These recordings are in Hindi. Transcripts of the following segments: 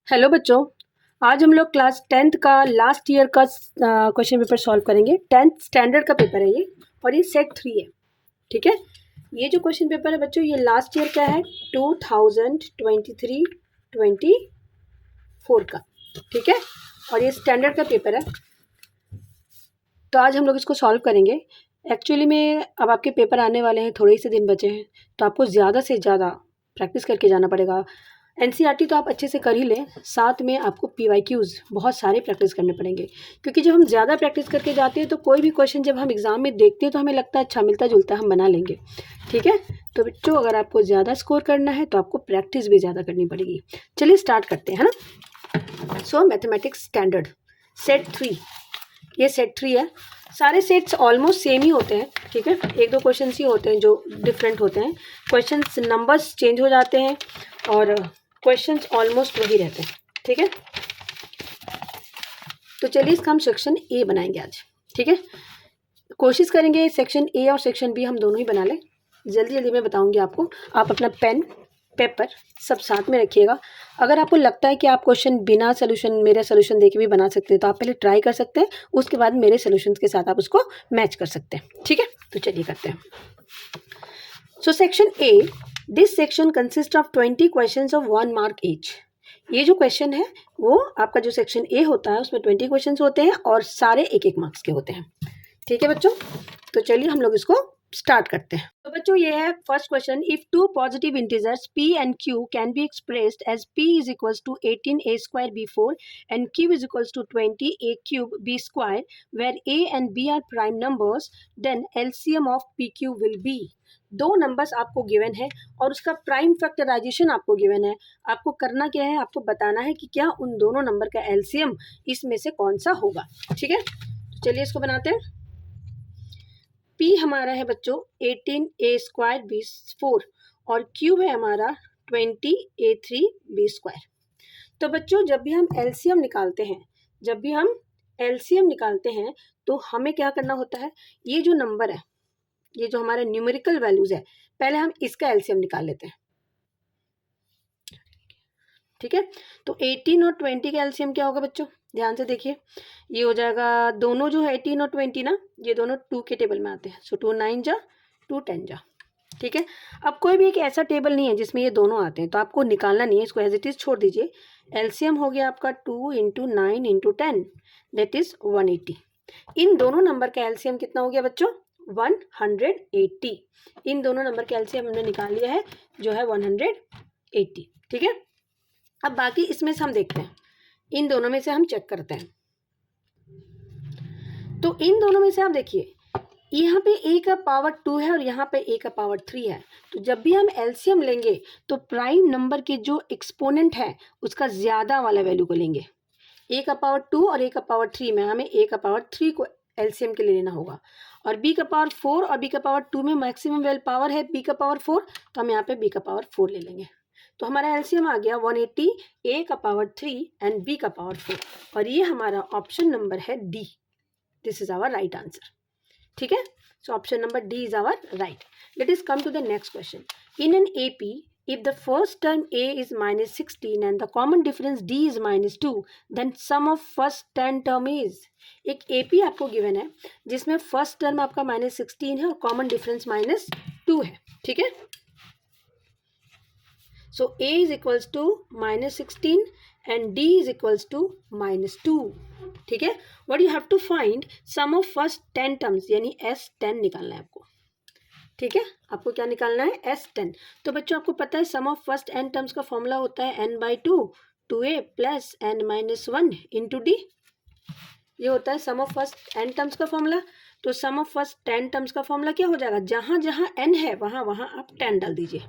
हेलो बच्चों, आज हम लोग क्लास 10th का लास्ट ईयर का क्वेश्चन पेपर सॉल्व करेंगे। 10th स्टैंडर्ड का पेपर है ये, और ये सेट 3 है। ठीक है, ये जो क्वेश्चन पेपर है बच्चों, ये लास्ट ईयर का है 2023-24 का। ठीक है, और ये स्टैंडर्ड का पेपर है। तो आज हम लोग इसको सॉल्व करेंगे। एक्चुअली में अब आपके पेपर आने वाले हैं, थोड़े ही से दिन बचे हैं, तो आपको ज़्यादा से ज़्यादा प्रैक्टिस करके जाना पड़ेगा। एनसीईआरटी तो आप अच्छे से कर ही लें, साथ में आपको पीवाईक्यूज़ बहुत सारे प्रैक्टिस करने पड़ेंगे, क्योंकि जब हम ज़्यादा प्रैक्टिस करके जाते हैं तो कोई भी क्वेश्चन जब हम एग्ज़ाम में देखते हैं तो हमें लगता है अच्छा मिलता जुलता हम बना लेंगे। ठीक है, तो बच्चों अगर आपको ज़्यादा स्कोर करना है तो आपको प्रैक्टिस भी ज़्यादा करनी पड़ेगी। चलिए स्टार्ट करते हैं, है ना। सो मैथमेटिक्स स्टैंडर्ड सेट 3, ये सेट 3 है। सारे सेट्स ऑलमोस्ट सेम ही होते हैं। ठीक है, एक दो क्वेश्चन ही होते हैं जो डिफरेंट होते हैं। क्वेश्चंस नंबर्स चेंज हो जाते हैं और क्वेश्चंस ऑलमोस्ट वही रहते हैं। ठीक है, तो चलिए इसका हम सेक्शन ए बनाएंगे आज। ठीक है, कोशिश करेंगे सेक्शन ए और सेक्शन बी हम दोनों ही बना लें। जल्दी जल्दी मैं बताऊंगी आपको। आप अपना पेन पेपर सब साथ में रखिएगा। अगर आपको लगता है कि आप क्वेश्चन बिना सोल्यूशन, मेरे सोल्यूशन देके भी बना सकते हैं, तो आप पहले ट्राई कर सकते हैं, उसके बाद मेरे सोल्यूशन के साथ आप उसको मैच कर सकते हैं। ठीक है, तो चलिए करते हैं। So section A, this section consist of 20 questions of 1 mark each. ये जो क्वेश्चन है वो आपका जो सेक्शन ए होता है उसमें 20 क्वेश्चंस होते हैं और सारे एक एक मार्क्स के होते हैं। ठीक है बच्चों, तो चलिए हम लोग इसको स्टार्ट करते हैं। तो बच्चों ये है first question. If two positive integers p and q can be expressed as p is equals to 18a square b4 and q is equals to 20a cube b square, where a and b are prime numbers, then LCM of pq will be. दो नंबर्स आपको गिवन है और उसका प्राइम फैक्टराइजेशन आपको गिवन है। आपको करना क्या है, आपको बताना है कि क्या उन दोनों नंबर का एलसीएम इसमें से कौन सा होगा। ठीक है, तो चलिए इसको बनाते हैं। P हमारा है बच्चों 18a स्क्वायर b4 और Q है हमारा 20a3 b स्क्वायर। तो बच्चों जब भी हम एलसीएम निकालते हैं, तो हमें क्या करना होता है, ये जो नंबर है, ये जो हमारे न्यूमेरिकल वैल्यूज है, पहले हम इसका एलसीएम निकाल लेते हैं। ठीक है, तो 18 और 20 का एलसीएम क्या होगा बच्चों, ध्यान से देखिए। ये हो जाएगा, दोनों जो है 18 और 20 ना, ये दोनों 2 के टेबल में आते हैं। सो 2 9 जा 2 10 जा। ठीक है, अब कोई भी एक ऐसा टेबल नहीं है जिसमें ये दोनों आते हैं, तो आपको निकालना नहीं है, इसको एज इट इज छोड़ दीजिए। एलसीएम हो गया आपका 2 इंटू 9 इंटू 10, दैट इज 180। इन दोनों नंबर का एलसीएम कितना हो गया बच्चों, 180। इन दोनों नंबर का एलसीएम हमने निकाल लिया है, जो है 180। ठीक है, अब बाकी इसमें से हम देखते हैं, इन दोनों में से हम चेक करते हैं। तो इन दोनों में से आप देखिए, यहाँ पे a का पावर 2 है और यहाँ पे a का पावर 3 है। तो जब भी हम एलसीएम लेंगे तो प्राइम नंबर के जो एक्सपोनेंट है उसका ज़्यादा वाला वैल्यू को लेंगे। a का पावर 2 और a का पावर 3 में हमें a का पावर 3 को एलसीएम के लिए लेना होगा, और b का पावर 4 और b का पावर 2 में मैक्सिमम वेल पावर है b का पावर 4, तो हम यहाँ पे b का पावर 4 ले लेंगे। तो हमारा एलसीएम आ गया 180, a का पावर 3 एंड b का पावर 4, और ये हमारा ऑप्शन नंबर है D. This is our right answer. ठीक है, so option number D is our right. Let us come to the next question. In an AP, if the first term A is minus 16 and the common difference D is minus 2, then sum of first 10 term is। एक AP आपको given है जिसमें फर्स्ट टर्म आपका minus 16 है और कॉमन डिफरेंस minus 2 है। ठीक है, so A is equals to minus 16 and D is equals to minus 2। ठीक है, what you have to find sum of first 10 terms, यानी S10 निकालना है आपको। ठीक है, आपको क्या निकालना है, S10। तो बच्चों आपको पता है सम ऑफ फर्स्ट n टर्म्स का फॉर्मूला होता है n/2 2a plus n-1 into D. ये होता है सम ऑफ फर्स्ट n टर्म्स का फॉर्मूला। तो सम ऑफ फर्स्ट 10 टर्म्स का फॉर्मूला क्या हो जाएगा, जहाँ जहाँ n है वहाँ वहाँ आप 10 डाल दीजिए,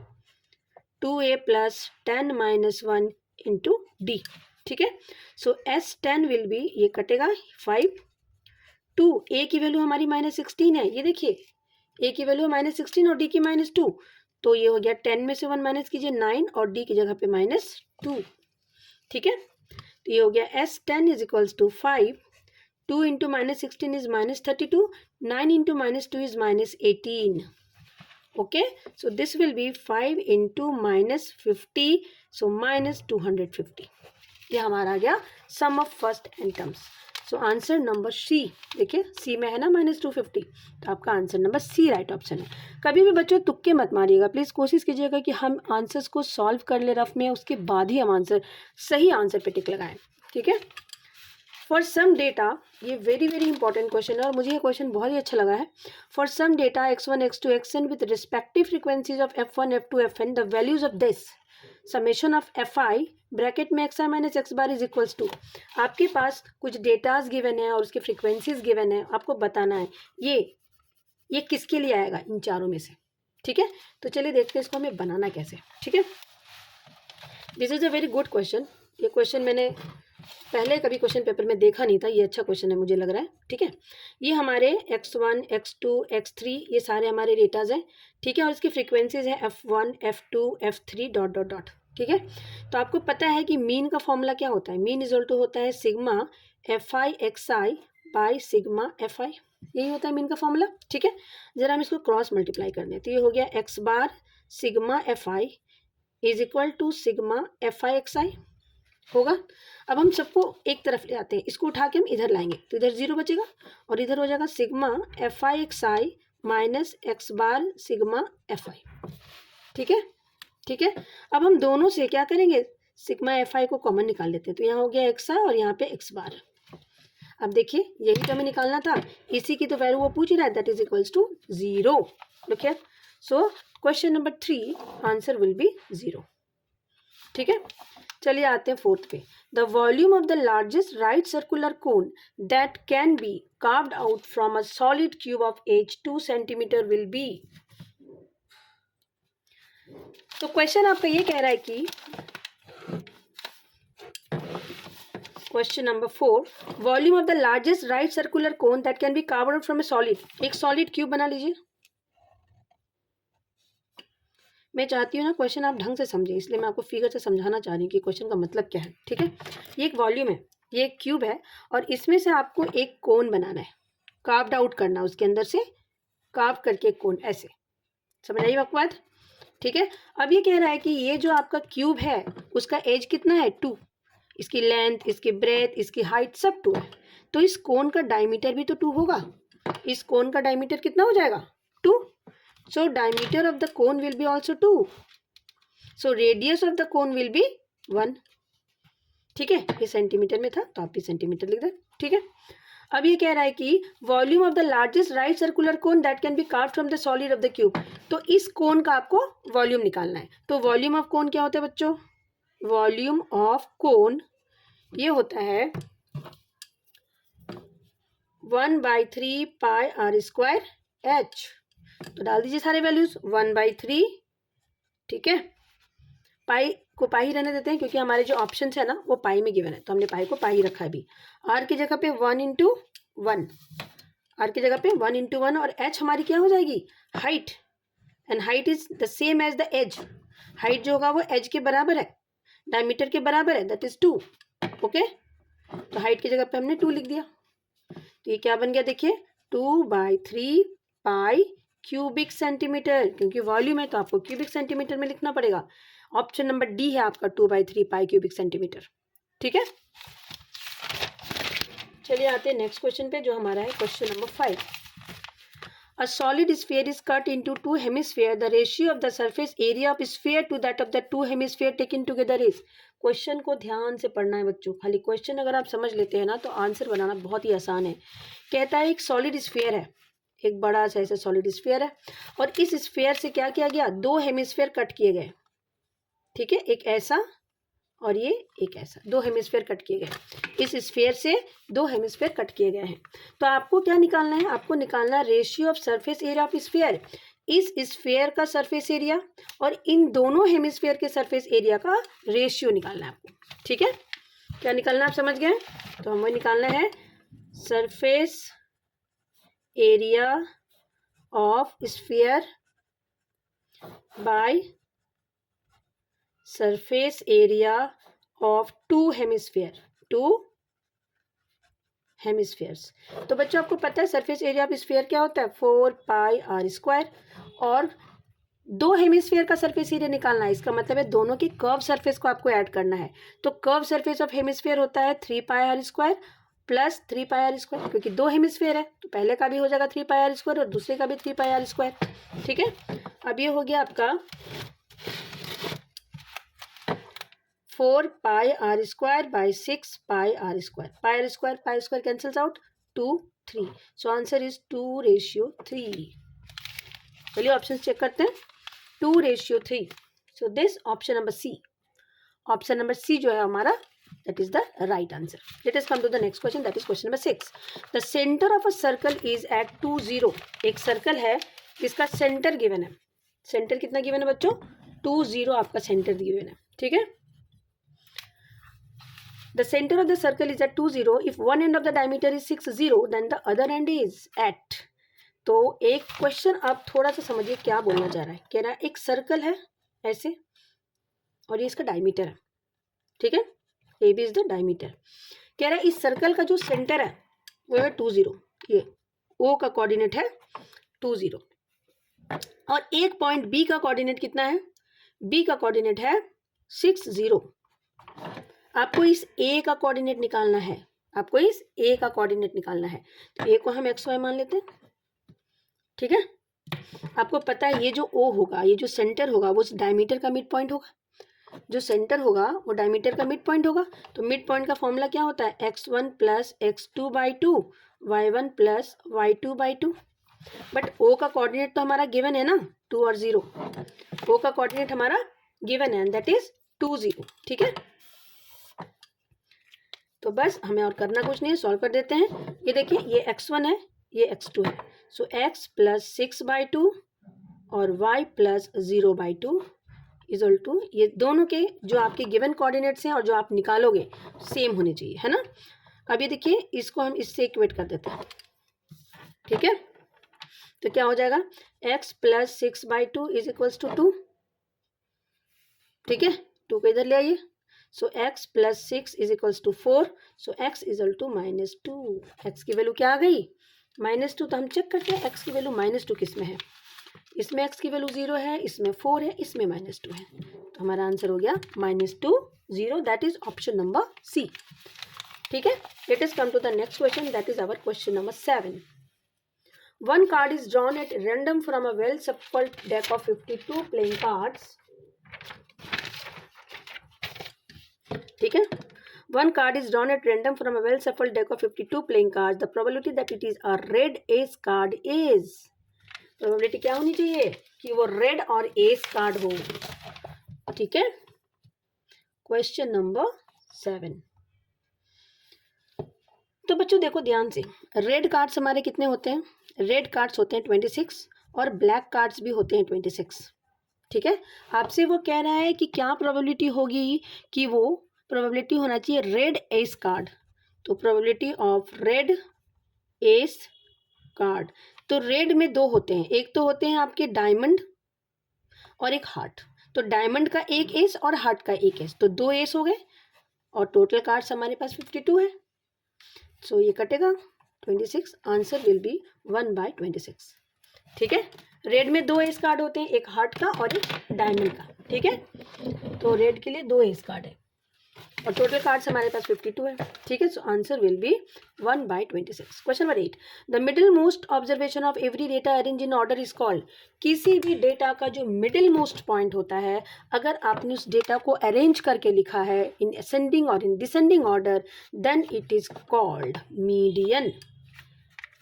2a प्लस 10-1 इंटू डी। ठीक है, सो S10 विल बी, ये कटेगा 5 2, a की वैल्यू हमारी -16 है, ये देखिए a की वैल्यू -16 और d की -2, तो ये हो गया 10 में से 1 माइनस कीजिए 9 और d की जगह पे -2। ठीक है, तो ये हो गया S10 is equals to 5, 2 into -16 is -32, 9 into -2 is -18। Okay, so this will be 5 into -50, so -250। ये हमारा आ गया sum of first n terms. So answer number C, देखिए सी में है ना -250, तो आपका answer number C right option है। कभी भी बच्चों तुक्के मत मारिएगा, प्लीज़ कोशिश कीजिएगा कि हम आंसर्स को सॉल्व कर ले रफ में, उसके बाद ही हम आंसर सही आंसर पे टिक लगाएं, ठीक है। फॉर सम डेटा, ये वेरी इंपॉर्टेंट क्वेश्चन है और मुझे ये क्वेश्चन बहुत ही अच्छा लगा है। For some data x1 x2 xn with respective frequencies of f1 f2 fn, the values of this summation of fi bracket में xi minus x bar is equals to. आपके पास कुछ डेटाज गिवन है और उसके फ्रीक्वेंसीज गिवन है, आपको बताना है ये किसके लिए आएगा इन चारों में से, ठीक है। तो चलिए देखते हैं इसको हमें बनाना कैसे, ठीक है। This is a very good question. ये क्वेश्चन मैंने पहले कभी क्वेश्चन पेपर में देखा नहीं था, ये अच्छा क्वेश्चन है मुझे लग रहा है, ठीक है। ये हमारे x1 x2 x3 ये सारे हमारे डेटाज हैं, ठीक है, और इसकी फ्रीक्वेंसीज है f1 f2 f3 dot dot dot, ठीक है। तो आपको पता है कि मीन का फॉर्मूला क्या होता है, मीन इक्वल टू होता है sigma fi xi by sigma fi, यही होता है मीन का फॉर्मूला, ठीक है। जरा हम इसको क्रॉस मल्टीप्लाई कर दें तो ये हो गया x bar sigma fi is equal to sigma fi xi होगा। अब हम सबको एक तरफ ले आते हैं, इसको उठा के हम इधर लाएंगे तो इधर 0 बचेगा और इधर हो जाएगा sigma fi xi minus x bar sigma fi, ठीक है, ठीक है। अब हम दोनों से क्या करेंगे, सिग्मा fi को कॉमन निकाल लेते हैं, तो यहाँ हो गया xi और यहाँ पे x बार। अब देखिए यही तो हमें निकालना था, इसी की तो वैल्यू वो पूछ ही रहा है, that is equals to 0, okay. So question number 3 answer will be 0, ठीक है। चलिए आते हैं फोर्थ पे। The volume of the largest right circular cone that can be carved out from a solid cube of edge 2 centimetre will be. तो क्वेश्चन आपका ये कह रहा है कि question number 4, volume of the largest right circular cone that can be carved out from a solid. एक सॉलिड क्यूब बना लीजिए, मैं चाहती हूँ ना क्वेश्चन आप ढंग से समझें, इसलिए मैं आपको फिगर से समझाना चाह रही हूँ कि क्वेश्चन का मतलब क्या है, ठीक है। ये एक वॉल्यूम है, ये एक क्यूब है और इसमें से आपको एक कोन बनाना है, कार्व्ड आउट करना, उसके अंदर से कार्व करके एक कोन, ऐसे समझ आई आपको बात, ठीक है। अब ये कह रहा है कि ये जो आपका क्यूब है उसका एज कितना है 2, इसकी लेंथ, इसकी ब्रेथ, इसकी हाइट सब 2 है, तो इस कोन का डायमीटर भी तो 2 होगा। इस कोन का डायमीटर कितना हो जाएगा 2, so diameter of the cone will be also 2, so radius of the cone will be 1, ठीक है। ये सेंटीमीटर में था तो आप भी सेंटीमीटर लिख दें, ठीक है। अब ये कह रहा है कि volume of the largest right circular cone that can be carved from the solid of the cube, तो इस कोन का आपको वॉल्यूम निकालना है। तो वॉल्यूम ऑफ कोन क्या होता है बच्चों, वॉल्यूम ऑफ कोन ये होता है 1/3 पाई r स्क्वायर h, तो डाल दीजिए सारे वैल्यूज 1/3, ठीक है। पाई को पाई ही रहने देते हैं क्योंकि हमारे जो ऑप्शन है ना वो पाई में गिवन है, तो हमने पाई को पाई रखा है अभी। आर की जगह पे 1 इंटू 1, आर की जगह पे 1 इंटू 1 और एच हमारी क्या हो जाएगी height, and height is the same as the edge, height जो होगा वो एज के बराबर है, डायमीटर के बराबर है, दैट इज 2, ओके। तो हाइट की जगह पे हमने 2 लिख दिया, तो ये क्या बन गया देखिए 2/3 पाई क्यूबिक सेंटीमीटर, क्योंकि वॉल्यूम है तो आपको क्यूबिक सेंटीमीटर में लिखना पड़ेगा। ऑप्शन नंबर डी है आपका 2/3 पाई क्यूबिक सेंटीमीटर, ठीक है। चलिए आते हैं नेक्स्ट क्वेश्चन पे जो हमारा है question number 5। A solid sphere is cut into 2 hemisphere. The ratio of the surface area of sphere to that of the 2 hemisphere taken together is। Question को ध्यान से पढ़ना है बच्चों, खाली क्वेश्चन अगर आप समझ लेते हैं ना तो आंसर बनाना बहुत ही आसान है। कहता है एक सॉलिड स्फीयर है, एक बड़ा सा ऐसा सॉलिड स्फीयर है और इस स्फीयर से क्या किया गया, 2 हेमिस्फीयर कट किए गए, ठीक है, एक ऐसा और ये एक ऐसा, 2 हेमिस्फीयर कट किए गए, इस स्फीयर से 2 हेमिस्फीयर कट किए गए हैं। तो आपको क्या निकालना है, आपको निकालना है ratio of surface area of sphere, इस स्फीयर का सरफेस एरिया और इन दोनों हेमिस्फीयर के सरफेस एरिया का रेशियो निकालना है आपको, ठीक है। क्या निकालना आप समझ गए, तो हमें निकालना है surface area of sphere by surface area of 2 hemisphere, 2 hemispheres. तो बच्चों आपको पता है सरफेस एरिया ऑफ स्फीयर क्या होता है 4 पाई r स्क्वायर, और दो हेमिस्फीयर का सरफेस एरिया निकालना है, इसका मतलब है दोनों की कर्व सरफेस को आपको ऐड करना है। तो कर्व सरफेस ऑफ हेमिस्फीयर होता है 3πr² प्लस 3πr², क्योंकि दो हेमिस्फीयर है तो पहले का भी हो जाएगा 3πr² और दूसरे का भी 3πr²। ठीक है, अब ये हो गया आपका 4πr² by 6πr², pi cancels out, 2 3, so answer is 2:3। चलिए ऑप्शन चेक करते हैं, 2:3, so this option number C, option number C जो है हमारा that is the right answer. Let us come to the next question, that is question number 6. The center of a circle is at 2 0. एक सर्कल है जिसका सेंटर गिवन है, सेंटर कितना गिवन है बच्चों, 2 0 आपका सेंटर गिवन है। ठीक है, the center of the circle is at 2 0. If one end of the diameter is 6 0, then the other end is at. तो एक क्वेश्चन आप थोड़ा सा समझिए क्या बोलना चाह रहा है। कह रहा है एक सर्कल है ऐसे और ये इसका डायमीटर है। ठीक है, A B is the diameter. कह रहा है इस सर्कल का जो सेंटर है वो है 2 0, ये ओ का कोऑर्डिनेट है 2 0 और एक पॉइंट बी का कोऑर्डिनेट कितना है, बी का कोऑर्डिनेट है 6 0। आपको इस ए का कोऑर्डिनेट निकालना है, आपको इस ए का कोऑर्डिनेट निकालना है। तो ए को हम एक्स वाई मान लेते हैं। ठीक है, आपको पता है ये जो ओ होगा, ये जो सेंटर होगा वो डायमीटर का मिड पॉइंट होगा, जो सेंटर होगा वो डायमीटर का मिड पॉइंट होगा। तो मिड पॉइंट का फॉर्मूला क्या होता है, x1 plus x2/2, y1 plus y2/2। But ओ का कोऑर्डिनेट तो हमारा गिवन है ना, 2 और 0, ओ का कोऑर्डिनेट हमारा गिवन है, दैट इज 2 0। ठीक है, तो बस हमें और करना कुछ नहीं है, सॉल्व कर देते हैं। ये देखिए ये x1 है, ये x2 है, सो x प्लस 6/2 और y प्लस 0/2 इक्वल टू, ये दोनों के जो आपके गिवन कोऑर्डिनेट्स हैं और जो आप निकालोगे सेम होने चाहिए, है ना। अब ये देखिए इसको हम इससे इक्वेट कर देते हैं। ठीक है, तो क्या हो जाएगा, x plus 6/2 is equals to 2। ठीक है, 2 को इधर ले आइए, so x plus 6 is equals to 4, so x is to -2। x की वैल्यू क्या आ गई, -2। तो हम चेक करते हैं x की वैल्यू -2 किस में है, इसमें x की वैल्यू 0 है, इसमें 4 है, इसमें -2 है। तो हमारा आंसर हो गया -2 0, that is option number C. ठीक है, let us come to the next question, that is our question number 7. One card is drawn at random from a well shuffled deck of 52 playing cards. ठीक है, one card is drawn at random from a well shuffled deck of 52 playing cards. The probability that it is a red ace card is, probability क्या होनी चाहिए कि वो रेड और एस कार्ड हो। ठीक है, क्वेश्चन नंबर 7। तो बच्चों देखो ध्यान से, रेड कार्ड्स हमारे कितने होते हैं, रेड कार्ड्स होते हैं 26 और ब्लैक कार्ड्स भी होते हैं 26। ठीक है, आपसे वो कह रहा है कि क्या प्रोबेबिलिटी होगी कि वो प्रोबेबिलिटी होना चाहिए रेड एस कार्ड। तो probability of red S card, तो रेड में दो होते हैं, एक तो होते हैं आपके डायमंड और एक हार्ट। तो डायमंड का एक एस और हार्ट का एक एस, तो 2 एस हो गए और टोटल कार्ड्स हमारे पास 52 है। सो ये कटेगा 26, आंसर विल बी 1/26। ठीक है, रेड में 2 एस कार्ड होते हैं, एक हार्ट का और एक डायमंड का। ठीक है, तो रेड के लिए 2 एस कार्ड है और टोटल कार्ड्स हमारे पास 52 है। ठीक है, so answer will B 1/26। Question number 8, the middle most observation of every data arrange in order is called. किसी भी डेटा का जो मिडिल मोस्ट पॉइंट होता है, अगर आपने उस डेटा को अरेंज करके लिखा है इन असेंडिंग और in descending order, then it is called median.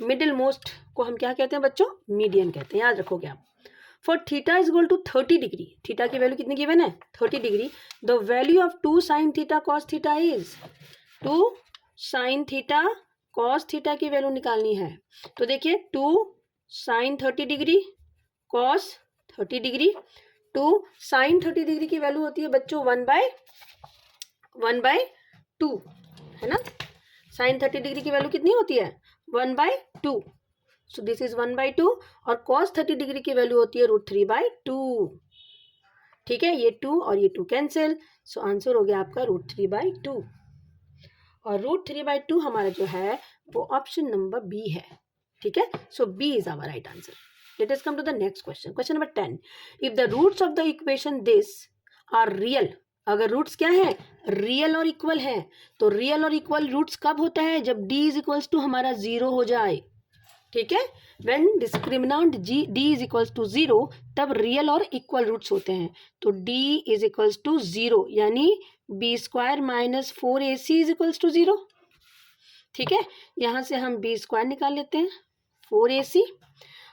Middle most को हम क्या कहते हैं बच्चों, मीडियन कहते हैं, याद रखोगे आप। For theta is equal to 30 degree, theta की वैल्यू कितनी गिवन है 30 degree, the value of 2 sin theta cos theta is, 2 sin theta cos theta की वैल्यू निकालनी है। तो देखिए 2 sin 30 degree cos 30 degree, 2 sin 30 degree की वैल्यू होती है बच्चों 1/2, है ना। sin 30 डिग्री की वैल्यू कितनी होती है 1/2, सो दिस इज 1/2 और cos 30 डिग्री की वैल्यू होती है √3/2। ठीक है, ये 2 और ये 2 कैंसिल, सो आंसर हो गया आपका √3/2 और √3/2 हमारा जो है वो ऑप्शन नंबर बी है। ठीक है, so B is our right answer. Let us come to the next question, question number 10. If the roots of the equation this are real, अगर रूट्स क्या है, रियल और इक्वल है, तो रियल और इक्वल रूट्स कब होता है, जब d इज इक्वल्स टू हमारा 0 हो जाए. ठीक है, when discriminant d is equals to 0, तब रियल और इक्वल रूट्स होते हैं. तो d इज इक्वल्स टू 0, यानी b square minus 4ac is equals to 0. ठीक है, यहाँ से हम b स्क्वायर निकाल लेते हैं 4ac.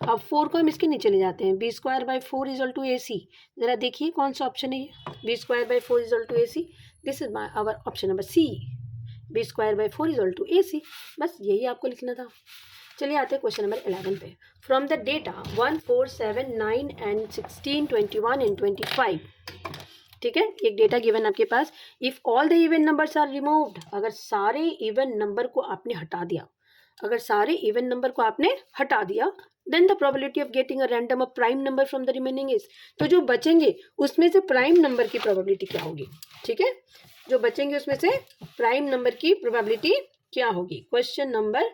अब 4 को हम इसके नीचे ले जाते हैं, B square by 4 equal to A C. जरा देखिए कौन सा ऑप्शन है ये, B square by 4 equal to A C. This is my our option number C, B square by 4 equal to A C. बस यही आपको लिखना था. चलिए आते हैं क्वेश्चन नंबर 11 पे. From the data 1, 4, 7, 9 and 16, 21 and 25. ठीक है, एक डेटा गिवन आपके पास. If all the even numbers are removed, अगर सारे इवन नंबर को आपने हटा दिया, अगर सारे इवन नंबर को आपने हटा दिया, then the probability of getting a random a prime number from the remaining is. तो जो बचेंगे उसमें से प्राइम नंबर की प्रोबेबिलिटी क्या होगी. ठीक है, जो बचेंगे उसमें से प्राइम नंबर की प्रोबेबिलिटी क्या होगी. Question number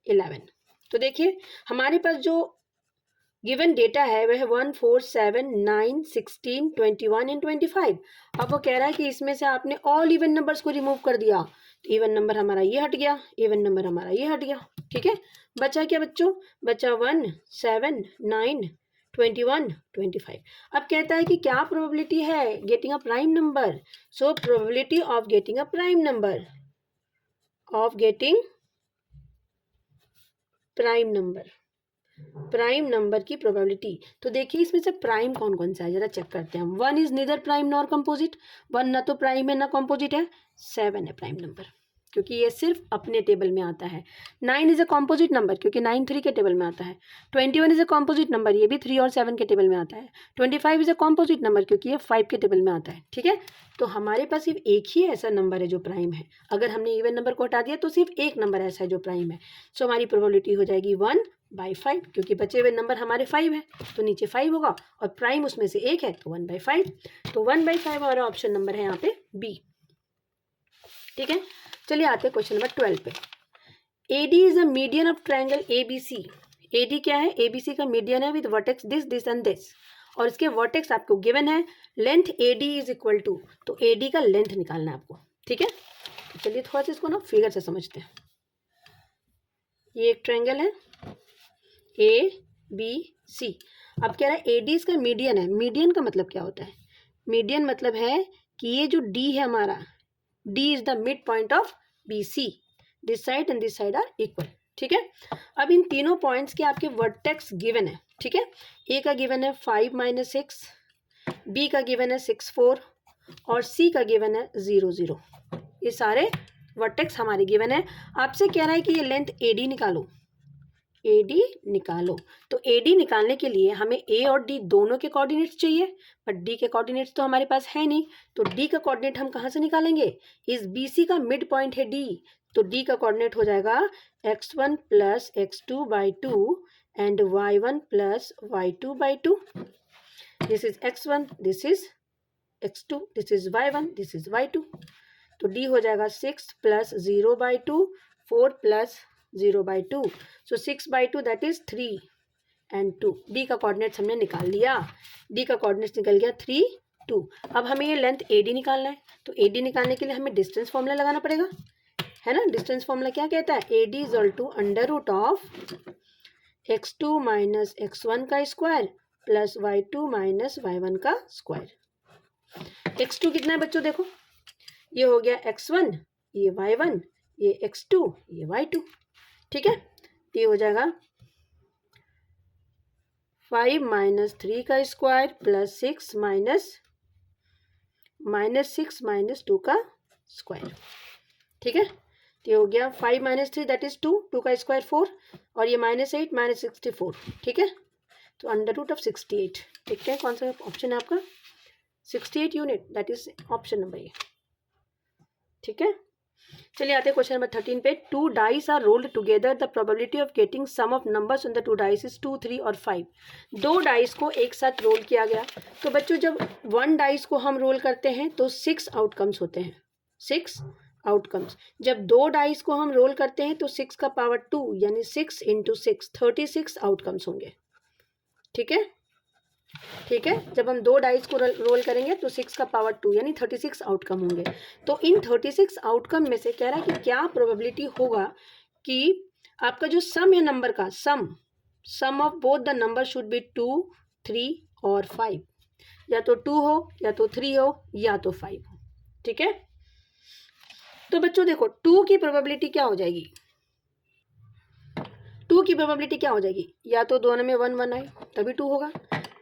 11. तो देखिए हमारे पास जो गिवन डेटा है वह 1, 4, 7, 9, 16, 21 एंड 25. अब वो कह रहा है कि इसमें से आपने ऑल इवन नंबर्स को रिमूव कर दिया. तो इवन नंबर हमारा ये हट गया, इवन नंबर हमारा ये हट गया. ठीक है, बचा क्या बच्चों, बचा 1, 7, 9, 21, 25. अब कहता है कि क्या प्रोबेबिलिटी है getting a prime number. So probability of getting a prime number, of getting prime number, prime number की प्रोबेबिलिटी. तो देखिए इसमें से प्राइम कौन कौन सा है जरा चेक करते हैं हम. 1 is neither prime nor composite, 1 ना तो प्राइम है ना कंपोजिट है. 7 है प्राइम नंबर क्योंकि ये सिर्फ अपने टेबल में आता है. 9 इज अ कंपोजिट नंबर क्योंकि 9 3 के टेबल में आता है. 21 इज अ कंपोजिट नंबर, ये भी 3 और 7 के टेबल में आता है. 25 इज अ कंपोजिट नंबर क्योंकि ये 5 के टेबल में आता है. ठीक है, तो हमारे पास सिर्फ एक ही ऐसा नंबर है जो प्राइम है. अगर हमने इवन नंबर को हटा दिया तो सिर्फ एक नंबर ऐसा है जो प्राइम है. सो हमारी प्रोबेबिलिटी हो जाएगी 1/5 क्योंकि बचे हुए नंबर हमारे 5 है तो नीचे 5 होगा और प्राइम उसमें से एक है तो 1/5. तो 1/5 हमारा ऑप्शन नंबर है यहाँ पे बी. ठीक है, चलिए आते हैं क्वेश्चन नंबर 12 पे. AD is a median of triangle ABC. AD क्या है, ABC का मीडियन है with vertex this this and this, और इसके वर्टेक्स आपको गिवन है. Length AD is equal to, तो AD का लेंथ निकालना है आपको. ठीक है, तो चलिए थोड़ा सा इसको ना फिगर से समझते हैं. ये एक ट्रायंगल है ABC. अब कह रहा है AD इसका मीडियन है. मीडियन का मतलब क्या होता है, मीडियन मतलब है कि ये जो D है हमारा, D is the mid point of BC. This side and this side are equal. ठीक है, अब इन तीनों पॉइंट्स के आपके वर्टेक्स गिवन है. ठीक है, A का गिवन है 5 - 6, B का गिवन है 6, 4 और C का गिवन है 0, 0. ये सारे वर्टेक्स हमारे गिवन है. आपसे कह रहा है कि ये लेंथ AD निकालो, AD निकालो. तो AD निकालने के लिए हमें A और D दोनों के कोऑर्डिनेट्स चाहिए, बट D के कोऑर्डिनेट्स तो हमारे पास है नहीं. तो D का कोऑर्डिनेट हम कहाँ से निकालेंगे, इस BC का मिड पॉइंट है D, तो D का कोऑर्डिनेट हो जाएगा x1 + x2/2 and y1 + y2/2. This is x1, this is x2, this is y1, this is y2. तो D हो जाएगा 6 + 0/2, 4 + 0/2. सो 6/2 दैट इज 3 एंड 2. D का कोऑर्डिनेट्स हमने निकाल लिया. D का कोऑर्डिनेट्स निकल गया 3, 2. अब हमें ये लेंथ AD निकालना है. तो AD निकालने के लिए हमें डिस्टेंस फॉर्मूला लगाना पड़ेगा, है ना. डिस्टेंस फॉर्मूला क्या कहता है, AD is equal to √of x2 - x1 का स्क्वायर प्लस y2 - y1 का स्क्वायर. x2 कितना है बच्चों, देखो ये हो गया x1, ये y1, ये x2, ये y2. ठीक है, ये हो जाएगा 5 - 3 का स्क्वायर प्लस 6 - 2 का स्क्वायर. ठीक है, ये हो गया 5 - 3 दैट इज 2, 2 का स्क्वायर 4 और ये -8 - 64. ठीक है, तो √68. देखते हैं कौन सा ऑप्शन है आपका, 68 unit, that is option number A. ठीक है, चलिए आते हैं क्वेश्चन नंबर 13 पे. 2 dice are rolled together, the probability of getting sum of numbers on the 2 dice is 2, 3 और 5. 2 डाइस को एक साथ रोल किया गया. तो बच्चों जब 1 डाइस को हम रोल करते हैं तो 6 आउटकम्स होते हैं, 6 आउटकम्स. जब 2 डाइस को हम रोल करते हैं तो 6 का पावर 2 यानी 6 × 6 36 आउटकम्स होंगे. ठीक है, ठीक है। जब हम 2 डाइस को रोल करेंगे तो 6 का पावर 2 यानी 36 आउटकम होंगे। तो इन 36 आउटकम में से कह रहा है कि क्या प्रोबेबिलिटी होगा कि आपका जो सम है नंबर का, sum of both the number should be 2, 3 और 5, या तो 2 हो या तो 3 हो या तो 5 हो। ठीक है, तो बच्चों देखो 2 की प्रोबेबिलिटी क्या हो जाएगी, 2 की प्रोबेबिलिटी क्या हो जाएगी, या तो दोनों में 1 1 आए तभी 2 होगा।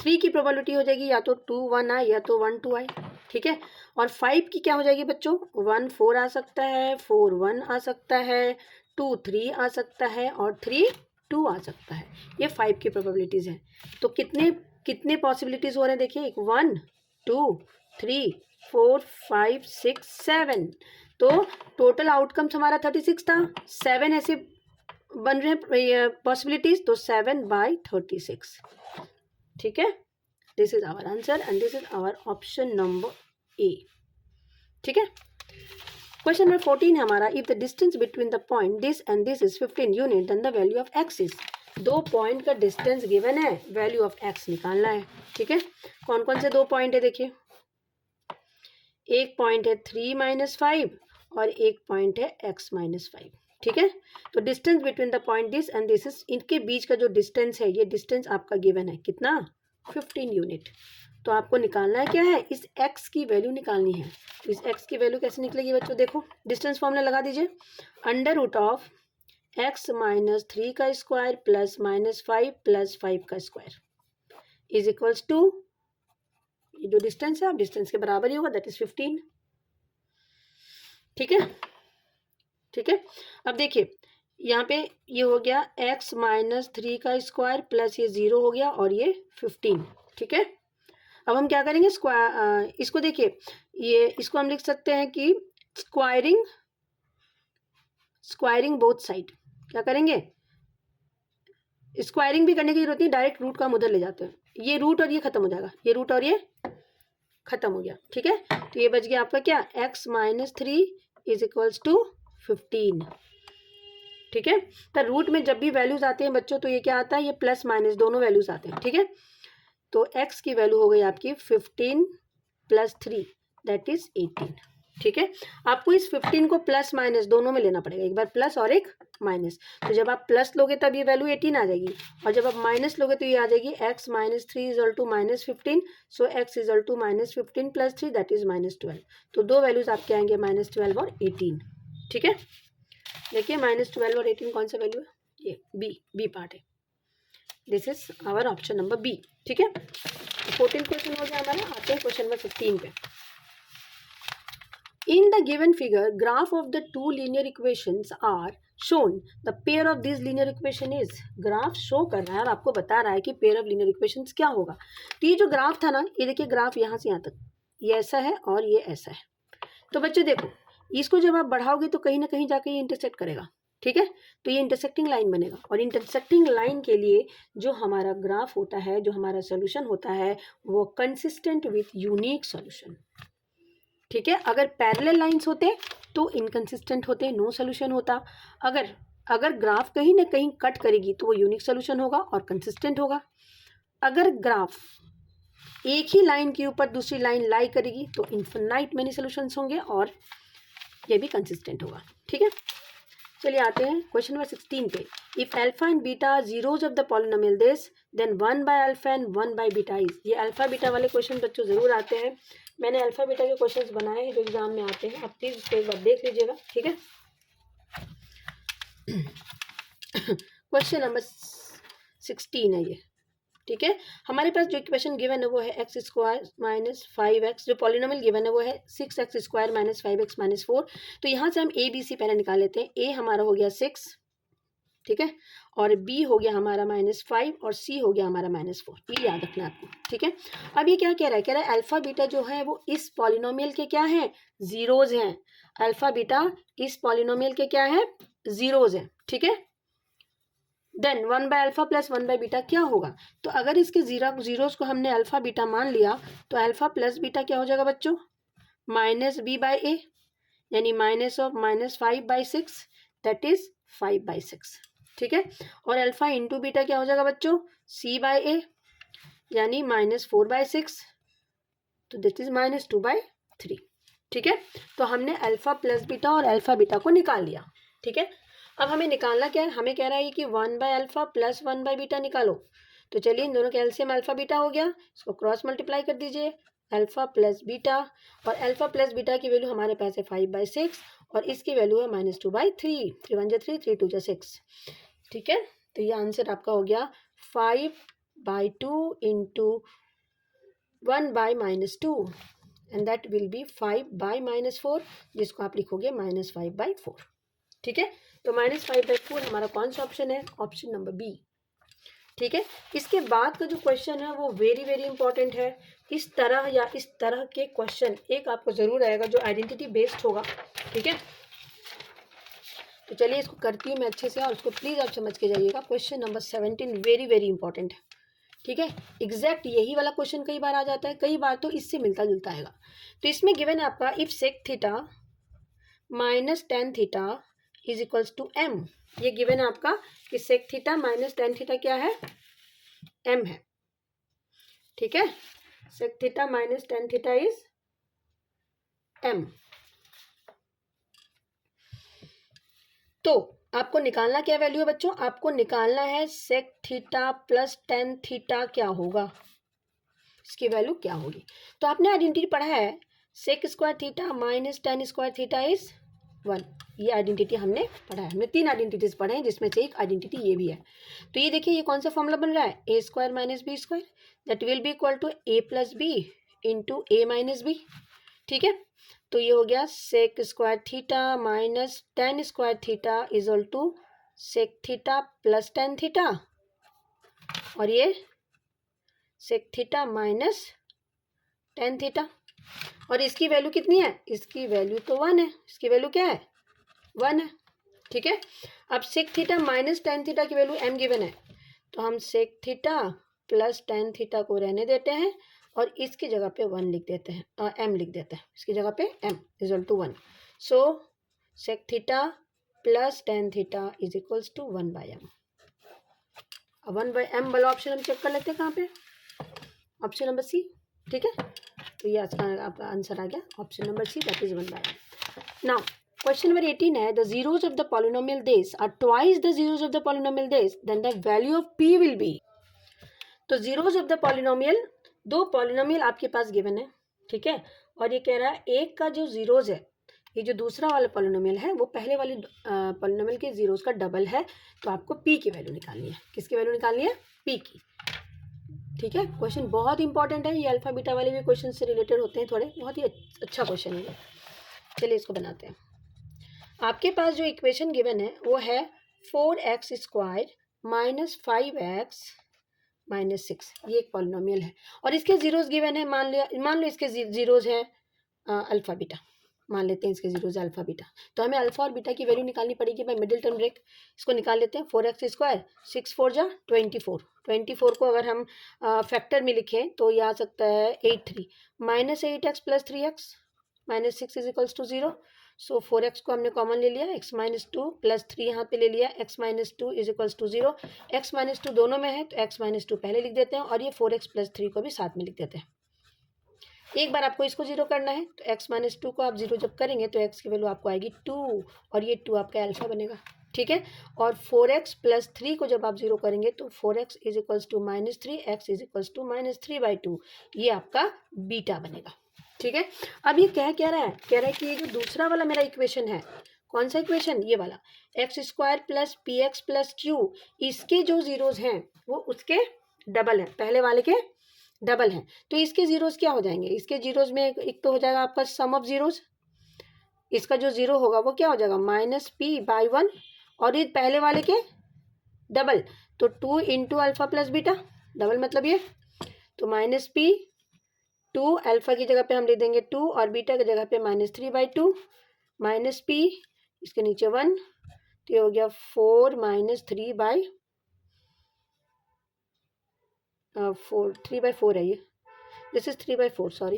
3 की प्रोबेबिलिटी हो जाएगी या तो 2 1 आए या तो 1 2 आए। ठीक है, और 5 की क्या हो जाएगी बच्चों, 1 4 आ सकता है, 4 1 आ सकता है, 2 3 आ सकता है और 3 2 आ सकता है। ये 5 की प्रोबेबिलिटीज हैं। तो कितने कितने पॉसिबिलिटीज हो रहे हैं देखिए, 1 2 3 4 5 6 7। तो टोटल आउटकम्स हमारा 36 था, 7 ऐसे बन रहे हैं पॉसिबिलिटीज, तो 7/36। ठीक है, this is our answer and this is our option number A. ठीक है, क्वेश्चन नंबर 14 है हमारा, if the distance between the point this and this is 15 unit then the value of x is. 2 point का डिस्टेंस गिवन है, वैल्यू ऑफ एक्स निकालना है। ठीक है, कौन कौन से 2 पॉइंट है देखिए, एक पॉइंट है 3 - 5 और एक पॉइंट है x - 5। ठीक है, तो distance between the point this and this is, इनके बीच का जो डिस्टेंस है, ये डिस्टेंस आपका गिवन है कितना, 15 यूनिट। तो आपको निकालना है क्या है, इस x की वैल्यू निकालनी है। इस x की वैल्यू कैसे निकलेगी बच्चों, देखो डिस्टेंस फॉर्मूला लगा दीजिए, √of x - 3 का स्क्वायर प्लस -5 प्लस 5 का स्क्वायर इज इक्वल्स टू, ये जो डिस्टेंस है आप डिस्टेंस के बराबर ही होगा, दैट इज 15। ठीक है, ठीक है, अब देखिए यहाँ पे ये हो गया x - 3 का स्क्वायर प्लस ये 0 हो गया और ये 15। ठीक है, अब हम क्या करेंगे, स्क्वायर इसको देखिए, ये इसको हम लिख सकते हैं कि स्क्वायरिंग बोथ साइड। क्या करेंगे, स्क्वायरिंग भी करने की जरूरत नहीं, डायरेक्ट रूट का हम उधर ले जाते हैं, ये रूट और ये खत्म हो जाएगा, ये रूट और ये खत्म हो गया। ठीक है, तो ये बच गया आपका क्या, x - 3 इज इक्वल्स टू 15। ठीक है, तो रूट में जब भी वैल्यूज आते हैं बच्चों, तो ये क्या आता है, ये प्लस माइनस दोनों वैल्यूज आते हैं। ठीक है, तो x की वैल्यू हो गई आपकी 15 + 3 दैट इज 18। ठीक है, आपको इस 15 को प्लस माइनस दोनों में लेना पड़ेगा, एक बार प्लस और एक माइनस। तो जब आप प्लस लोगे तब ये वैल्यू 18 आ जाएगी, और जब आप माइनस लोगे तो ये आ जाएगी x - 3 = -15। So x = -15 + 3 that is -12। तो दो वैल्यूज आपके आएंगे -12 और 18। ठीक है, देखिए -12 और 18 कौन सा वैल्यू है, ये बी पार्ट है, this is our option number B. ठीक है, 14 क्वेश्चन हो गया हमारा, आते हैं क्वेश्चन नंबर 15 पे। In the given figure, graph of the two linear equations are shown. The pair of these linear equation is, graph show कर रहा है और आपको बता रहा है कि पेयर ऑफ linear equations क्या होगा। तो ये जो ग्राफ था ना, ये देखिए ग्राफ यहाँ से यहाँ तक, ये ऐसा है और ये ऐसा है। तो बच्चों देखो, इसको जब आप बढ़ाओगे तो कहीं ना कहीं जाके ये इंटरसेक्ट करेगा। ठीक है, तो ये इंटरसेक्टिंग लाइन बनेगा, और इंटरसेक्टिंग लाइन के लिए जो हमारा ग्राफ होता है, जो हमारा सोल्यूशन होता है, वो कंसिस्टेंट विथ यूनिक सोल्यूशन। ठीक है, अगर पैरेलल लाइंस होते तो इनकंसिस्टेंट होते, नो सोल्यूशन होता। अगर ग्राफ कहीं ना कहीं कट करेगी तो वो यूनिक सोल्यूशन होगा और कंसिस्टेंट होगा। अगर ग्राफ एक ही लाइन के ऊपर दूसरी लाइन लाई करेगी तो इन्फिनाइट मेनी सोल्यूशंस होंगे और ये भी कंसिस्टेंट होगा। ठीक है, चलिए आते हैं क्वेश्चन नंबर 16 पे। If alpha and beta zeroes of the polynomial this then 1/α and 1/β is. ये अल्फा बीटा वाले क्वेश्चन बच्चों जरूर आते हैं, मैंने अल्फा बीटा के क्वेश्चंस बनाए हैं जो एग्जाम में आते हैं, आप प्लीज इसको एक बार देख लीजिएगा। ठीक है, क्वेश्चन नंबर 16 है ये। ठीक है, हमारे पास जो इक्वेशन गिवन है वो है x² - 5x, जो पॉलिनोमियल गिवन है वो है 6x² - 5x - 4। तो यहाँ से हम a b c पहले निकाल लेते हैं। a हमारा हो गया 6, ठीक है, और b हो गया हमारा -5 और c हो गया हमारा -4। ये याद रखना आपको। ठीक है, अब ये क्या कह रहा है, कह रहा है अल्फा बीटा जो है वो इस पॉलिनोमियल के क्या है, जीरोज हैं। अल्फा बीटा इस पॉलिनोमियल के क्या है, जीरोज हैं। ठीक है, देन 1/α + 1/β क्या होगा, तो अगर इसके जीरोज को हमने अल्फा बीटा मान लिया तो अल्फा प्लस बीटा क्या हो जाएगा बच्चों, -b/a, यानी -5/6 दैट इज 5/6। ठीक है, और अल्फा इंटू बीटा क्या हो जाएगा बच्चों, c/a, यानी -4/6, तो दिस इज -2/3। ठीक है, तो हमने अल्फा प्लस बीटा और अल्फा बीटा को निकाल लिया। ठीक है, अब हमें निकालना क्या है, हमें कह रहा है कि 1/अल्फा प्लस 1/बीटा निकालो। तो चलिए इन दोनों का एलसीएम अल्फा बीटा हो गया, इसको क्रॉस मल्टीप्लाई कर दीजिए, अल्फा प्लस बीटा, और अल्फा प्लस बीटा की वैल्यू हमारे पास है 5/6 और इसकी वैल्यू है -2/3। 3 1 3, 3 2 6। ठीक है, तो ये आंसर आपका हो गया 5/2 into 1/-2 and that will B 5/-4, जिसको आप लिखोगे -5/4। ठीक है, तो -5/4 हमारा कौन सा ऑप्शन है, ऑप्शन नंबर बी। ठीक है, इसके बाद का जो क्वेश्चन है वो वेरी वेरी इंपॉर्टेंट है। इस तरह या इस तरह के क्वेश्चन एक आपको जरूर आएगा जो आइडेंटिटी बेस्ड होगा। ठीक है, तो चलिए इसको करती हूँ मैं अच्छे से और उसको प्लीज आप समझ के जाइएगा। Question number 17 very very important है। ठीक है, एग्जैक्ट यही वाला क्वेश्चन कई बार आ जाता है, कई बार तो इससे मिलता जुलता आएगा। तो इसमें गिवन है आपका if sec theta minus tan theta is equals to M. ये गिवन है आपका कि sec theta minus tan theta क्या है, एम है। ठीक है, sec theta minus tan theta is M. तो आपको निकालना क्या वैल्यू है बच्चों, आपको निकालना है sec theta plus tan theta क्या होगा, इसकी वैल्यू क्या होगी। तो आपने आइडेंटिटी पढ़ा है, sec square theta minus tan square theta is 1। ये आइडेंटिटी हमने पढ़ा है, हमने 3 आइडेंटिटीज पढ़े हैं जिसमें से एक आइडेंटिटी ये भी है। तो ये देखिए ये कौन सा फॉर्मूला बन रहा है, A square minus B square that will be equal to A plus B into A minus B. ठीक है, तो ये हो गया sec square theta minus tan square theta equal to sec theta plus tan theta, और ये sec theta minus tan theta, और इसकी वैल्यू कितनी है, इसकी वैल्यू तो 1 है, इसकी वैल्यू क्या है 1 है। ठीक है, अब sec theta minus tan theta की वैल्यू m गिवन है, तो हम sec theta plus tan theta को रहने देते हैं और इसकी जगह पे 1 लिख देते हैं, m लिख देते हैं, इसकी जगह पे m is to 1। So sec theta plus tan theta is equals to 1/m। अब 1/m वाला ऑप्शन हम चेक कर लेते हैं कहाँ पे, ऑप्शन नंबर सी। ठीक है, तो ये आज का आपका आंसर आ गया option number C, that is 1/m। Now question number 18 है, the zeroes of the polynomial this are twice the zeroes of the polynomial this then the value of p will be. तो जीरोज ऑफ द पॉलिनोमियल, दो पॉलिनोमियल आपके पास गिवन है। ठीक है, और ये कह रहा है एक का जो जीरोज है, ये जो दूसरा वाला पॉलिनोमियल है वो पहले वाले पॉलिनोमियल के जीरोज का डबल है, तो आपको p की वैल्यू निकालनी है। किसकी वैल्यू निकालनी है, p की। ठीक है, क्वेश्चन बहुत इंपॉर्टेंट है, ये अल्फा बीटा वाले भी क्वेश्चन से रिलेटेड होते हैं थोड़े, बहुत ही अच्छा क्वेश्चन है ये। चलिए इसको बनाते हैं। आपके पास जो इक्वेशन गिवन है वो है 4x square minus 5x minus 6, ये एक पॉलिनोमियल है और इसके जीरोज गिवन है। मान लो इसके जीरोज है अल्फा बीटा, मान लेते हैं इसके जीरोज अल्फा बीटा, तो हमें अल्फा और बीटा की वैल्यू निकालनी पड़ेगी बाय मिडिल टर्म ब्रेक। इसको निकाल लेते हैं, 4x स्क्वायर 6 4 जा 24, 24 को अगर हम फैक्टर में लिखें तो ये आ सकता है 8 3 minus 8x plus 3x minus 6 is equals to 0। So 4x को हमने कॉमन ले लिया, x माइनस 2 प्लस 3 यहाँ पे ले लिया, x minus 2 is equals to 0। x minus 2 दोनों में है तो x माइनस 2 पहले लिख देते हैं और ये 4x प्लस 3 को भी साथ में लिख देते हैं। एक बार आपको इसको 0 करना है तो x माइनस 2 को आप 0 जब करेंगे तो x की वैल्यू आपको आएगी 2 और ये 2 आपका अल्फा बनेगा। ठीक है, और 4x प्लस 3 को जब आप 0 करेंगे तो 4x is equals to minus 3, x is equals to minus 3/2, ये आपका बीटा बनेगा। ठीक है, अब ये क्या रहा है, कह रहा है कि ये जो दूसरा वाला मेरा इक्वेशन है, कौन सा इक्वेशन, ये वाला x square plus P x plus Q, इसके जो जीरोज हैं वो उसके डबल हैं, पहले वाले के डबल हैं। तो इसके जीरोज क्या हो जाएंगे, इसके जीरोज में एक तो हो जाएगा आपका सम ऑफ जीरोज, इसका जो जीरो होगा वो क्या हो जाएगा माइनस पी बाई 1 और ये पहले वाले के डबल, तो 2 into alpha plus beta, double मतलब ये, तो माइनस पी 2 अल्फा की जगह पे हम लिख देंगे 2 और बीटा की जगह पे -3/2 माइनस पी, इसके नीचे 1, तो ये हो गया 4 माइनस 3/4 है ये, दिस इज 3/4 सॉरी,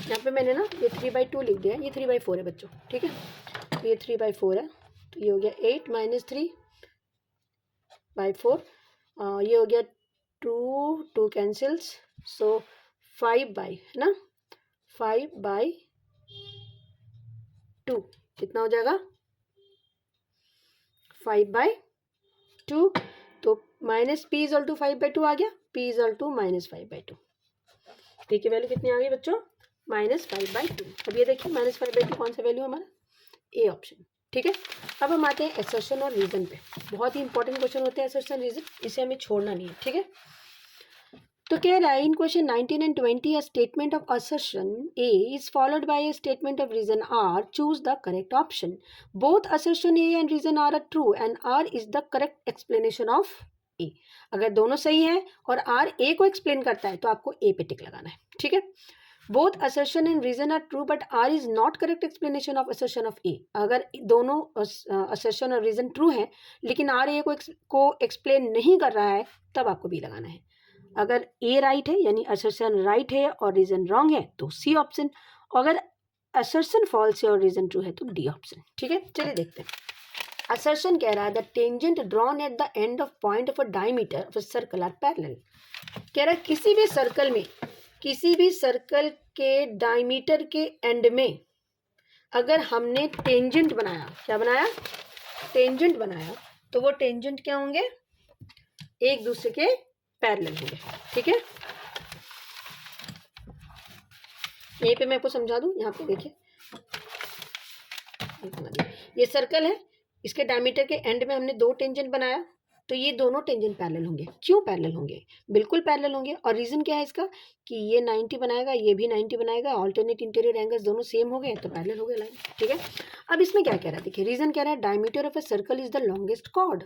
यहाँ पे मैंने ना ये 3/2 लिख दिया, ये 3/4 है बच्चों। ठीक है, तो ये 3/4 है, तो ये हो गया 8 माइनस 3/4, ये हो गया 2 कैंसिल्स, सो 5 बाई, है ना, 5/2 कितना हो जाएगा, 5/2। तो minus P is all to 5/2 आ गया, पी इज ऑल टू -5/2। पी की वैल्यू कितनी आ गई बच्चों, -5/2। अब ये देखिए -5/2 कौन सा वैल्यू हमारा, ए ऑप्शन। ठीक है, अब हम आते हैं असर्शन और रीजन पे। बहुत ही इंपॉर्टेंट क्वेश्चन होते हैं असर्शन रीजन, इसे हमें छोड़ना नहीं है। ठीक है, तो कह रहा है इन question 19 and 20 a statement of assertion A is followed by a statement of reason R. Choose the correct option. Both assertion A and reason R are true and R is the correct explanation of A. अगर दोनों सही है और R A को एक्सप्लेन करता है तो आपको A पे टिक लगाना है। ठीक है, both assertion and reason are true but R is not correct explanation of assertion of A. अगर दोनों assertion और reason true है लेकिन R A को एक्सप्लेन नहीं कर रहा है तब आपको B लगाना है। अगर ए राइट है यानी असर्शन राइट है और रीजन रॉन्ग है तो सी ऑप्शन, अगर असर्शन फॉल्स है और रीजन ट्रू है तो डी ऑप्शन। ठीक है, चलिए देखते हैं। असर्शन कह रहा है the tangent drawn at the end of point of a diameter of a circle are parallel. कह रहा है किसी भी सर्कल के डायमीटर के एंड में अगर हमने टेंजेंट बनाया, क्या बनाया, टेंजेंट बनाया, तो वो टेंजेंट क्या होंगे, एक दूसरे के पैरेलल होंगे। ठीक है, यहीं पे मैं आपको समझा दूं, यहाँ पे देखिए ये सर्कल है, इसके डायमीटर के एंड में हमने 2 टेंजेंट बनाया, तो ये दोनों टेंजेंट पैरेलल होंगे। क्यों पैरेलल होंगे, बिल्कुल पैरेलल होंगे। और रीजन क्या है इसका कि ये 90 बनाएगा, ये भी 90 बनाएगा, ऑल्टरनेट इंटीरियर एंगल्स दोनों सेम हो गए तो पैरेलल हो गए लाइन। ठीक है, अब इसमें क्या कह रहा है, देखिए रीजन कह रहा है diameter of a circle is the longest cord.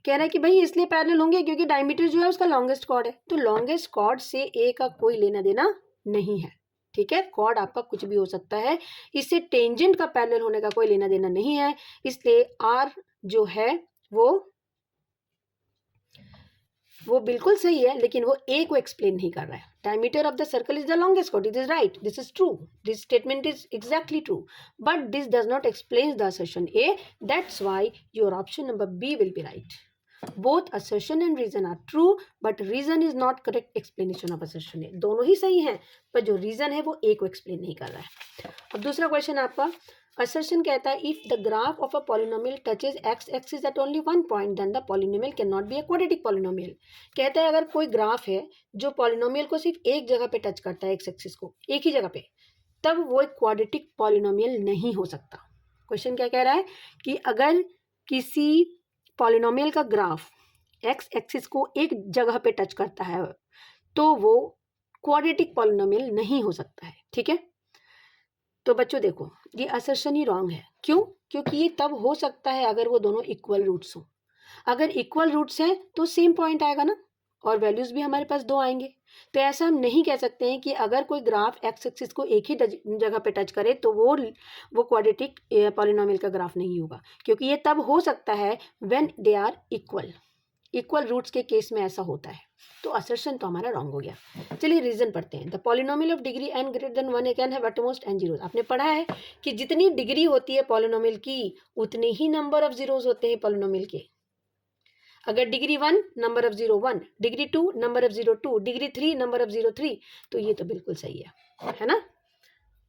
कह रहा है कि भाई इसलिए पैरेलल होंगे क्योंकि डायमीटर जो है उसका लॉन्गेस्ट कॉर्ड है, तो लॉन्गेस्ट कॉर्ड से ए का कोई लेना देना नहीं है। ठीक है, कॉर्ड आपका कुछ भी हो सकता है, इससे टेंजेंट का पैरेलल होने का कोई लेना देना नहीं है, इसलिए आर जो है वो बिल्कुल सही है, लेकिन वो ए को एक्सप्लेन नहीं कर रहा है। Diameter of the circle is the longest chord, it is right, this is true, this statement is exactly true, but this does not explain the assertion A, that's why your option number B will be right. Both assertion and reason are true but reason is not correct explanation of assertion है। दोनों ही सही हैं पर जो reason है वो ए को एक्सप्लेन नहीं कर रहा है। अब दूसरा क्वेश्चन आपका, assertion कहता है if the graph of a polynomial touches x axis at only one point then the polynomial cannot be a quadratic polynomial। कहता है अगर कोई ग्राफ है जो पॉलिनोमियल को सिर्फ एक जगह पे टच करता है, एक्स एक्सिस को एक ही जगह पे, तब वो एक क्वाड्रेटिक पॉलिनोमियल नहीं हो सकता। क्वेश्चन क्या कह रहा है कि अगर किसी पॉलिनोमियल का ग्राफ एक्स एक्सिस को एक जगह पे टच करता है तो वो क्वाड्रेटिक पॉलिनोमियल नहीं हो सकता है। ठीक है, तो बच्चों देखो ये असर्शन ही रॉन्ग है। क्यों, क्योंकि ये तब हो सकता है अगर वो दोनों इक्वल रूट्स हो। अगर इक्वल रूट्स हैं तो सेम पॉइंट आएगा ना, और वैल्यूज भी हमारे पास 2 आएंगे। तो ऐसा हम नहीं कह सकते हैं कि अगर कोई ग्राफ एक्स एक्सिस को एक ही जगह पे टच करे तो वो क्वाड्रेटिक पॉलिनोमियल का ग्राफ नहीं होगा, क्योंकि ये तब हो सकता है when they are equal roots के केस में ऐसा होता है। तो असर्शन तो हमारा रॉन्ग हो गया। चलिए रीजन पढ़ते हैं। The polynomial of degree n greater than 1 can have at most n zeros. आपने पढ़ा है कि जितनी डिग्री होती है पॉलिनोमियल की उतने ही नंबर ऑफ जीरोस होते हैं पॉलिनोमियल के। अगर degree 1 number of 0 1, degree 2 number of 0 2, degree 3 number of 0 3, तो ये तो बिल्कुल सही है ना,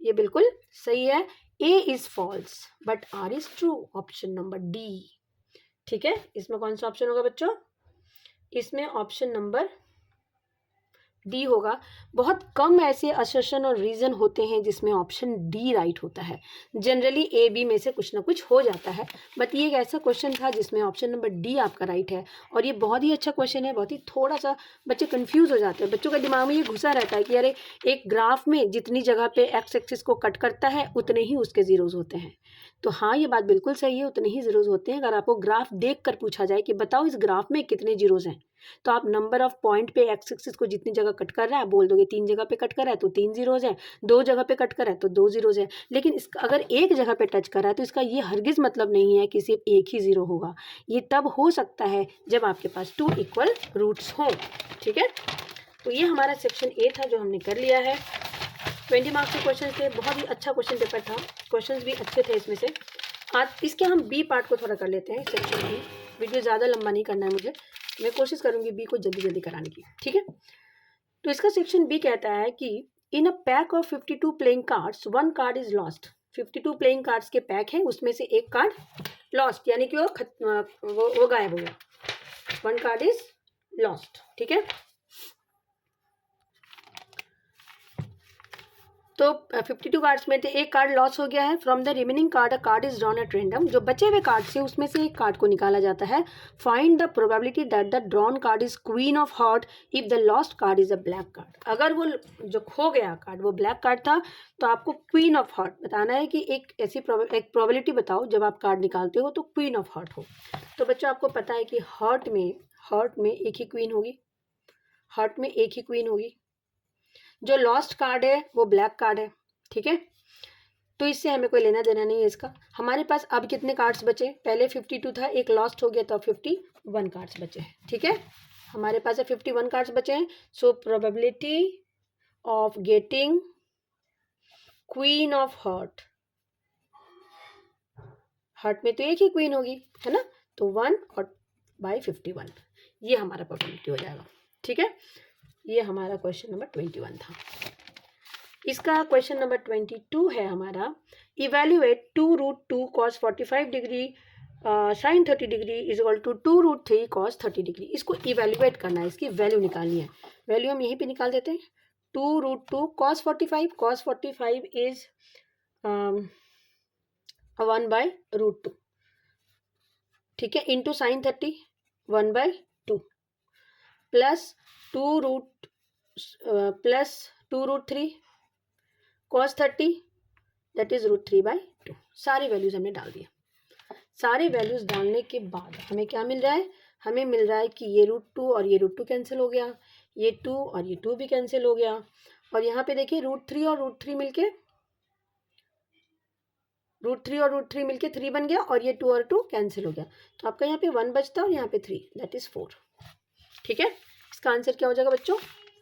ये बिल्कुल सही है। A is false but R is true, option number D. ठीक है, इसमें कौन सा ऑप्शन होगा बच्चों, इसमें ऑप्शन नंबर डी होगा। बहुत कम ऐसे असर्शन और रीजन होते हैं जिसमें ऑप्शन डी राइट होता है। जनरली ए बी में से कुछ ना कुछ हो जाता है, बट ये एक ऐसा क्वेश्चन था जिसमें ऑप्शन नंबर डी आपका राइट है। और ये बहुत ही अच्छा क्वेश्चन है। बहुत ही थोड़ा सा बच्चे कंफ्यूज हो जाते हैं, बच्चों का दिमाग में ये घुसा रहता है कि अरे एक ग्राफ में जितनी जगह पे एक्स एक्सिस को कट करता है उतने ही उसके जीरोज होते हैं। तो हाँ, ये बात बिल्कुल सही है, उतने ही जीरोज होते हैं। अगर आपको ग्राफ देख कर पूछा जाए कि बताओ इस ग्राफ में कितने जीरोज हैं, तो आप नंबर ऑफ पॉइंट पे एक्स एक्सिस को जितनी जगह कट कर रहा है बोल दोगे 3 जगह पे कट कर रहा है तो 3 जीरोज हैं, 2 जगह पे कट कर रहा है तो 2 जीरोज हैं। लेकिन इसका अगर एक जगह पे टच कर रहा है तो इसका ये हरगिज मतलब नहीं है कि सिर्फ एक ही जीरो होगा। ये तब हो सकता है जब आपके पास 2 इक्वल रूट्स हों। ठीक है, तो ये हमारा सेक्शन ए था जो हमने कर लिया है। 20 मार्क्स के क्वेश्चन थे, बहुत ही अच्छा क्वेश्चन पेपर था, क्वेश्चन भी अच्छे थे इसमें से। आज इसके हम बी पार्ट को थोड़ा कर लेते हैं, सेक्शन बी। वीडियो ज़्यादा लंबा नहीं करना है मुझे, मैं कोशिश करूँगी बी को जल्दी जल्दी कराने की, ठीक है। तो इसका सेक्शन बी कहता है कि in a pack of 52 playing cards one card is lost. 52 playing cards के पैक है, उसमें से एक कार्ड लॉस्ट यानी कि वो गायब हो गया, वन कार्ड इज लॉस्ट, ठीक है। तो 52 कार्ड्स में से एक कार्ड लॉस हो गया है। From the remaining card a card is drawn at random, जो बचे हुए कार्ड से उसमें से एक कार्ड को निकाला जाता है। Find the probability that the drawn card is queen of heart if the lost card is a black card. अगर वो जो खो गया कार्ड वो ब्लैक कार्ड था तो आपको क्वीन ऑफ हार्ट बताना है कि एक ऐसी एक प्रोबेबिलिटी बताओ जब आप कार्ड निकालते हो तो क्वीन ऑफ हार्ट हो। तो बच्चों आपको पता है कि हार्ट में एक ही क्वीन होगी, हार्ट में एक ही क्वीन होगी। जो लॉस्ट कार्ड है वो ब्लैक कार्ड है, ठीक है। तो इससे हमें कोई लेना देना नहीं है इसका। हमारे पास अब कितने कार्ड्स बचे, पहले 52 था, एक लॉस्ट हो गया तो 51 कार्ड्स बचे हैं, ठीक है। हमारे पास 51 कार्ड्स बचे हैं। So probability of getting queen of heart, heart में तो एक ही क्वीन होगी, है ना, तो 1 और बाई 51, ये हमारा प्रोबेबिलिटी हो जाएगा, ठीक है। ये हमारा क्वेश्चन नंबर 21 था। इसका क्वेश्चन नंबर 22 है हमारा, evaluate 2√2 cos 45 degree sine 30 degree is equal to 2√3 cos 30 degree. इसको इवेल्युएट करना है, इसकी वैल्यू निकालनी है। वैल्यू हम यहीं पे निकाल देते हैं। 2√2 cos 45 इज 1/√2, ठीक है, into sine 30 1/2 plus 2√3 cos 30 that is √3/2। सारी वैल्यूज हमने डाल दिया। सारी वैल्यूज डालने के बाद हमें क्या मिल रहा है, हमें मिल रहा है कि ये √2 और ये √2 कैंसिल हो गया, ये 2 और ये 2 भी कैंसिल हो गया, और यहाँ पे देखिए √3 और √3 मिलके 3 बन गया, और ये 2 और 2 कैंसिल हो गया। तो आपका यहाँ पे 1 बचता है और यहाँ पे 3 दैट इज 4, ठीक है। इसका आंसर क्या हो जाएगा बच्चों,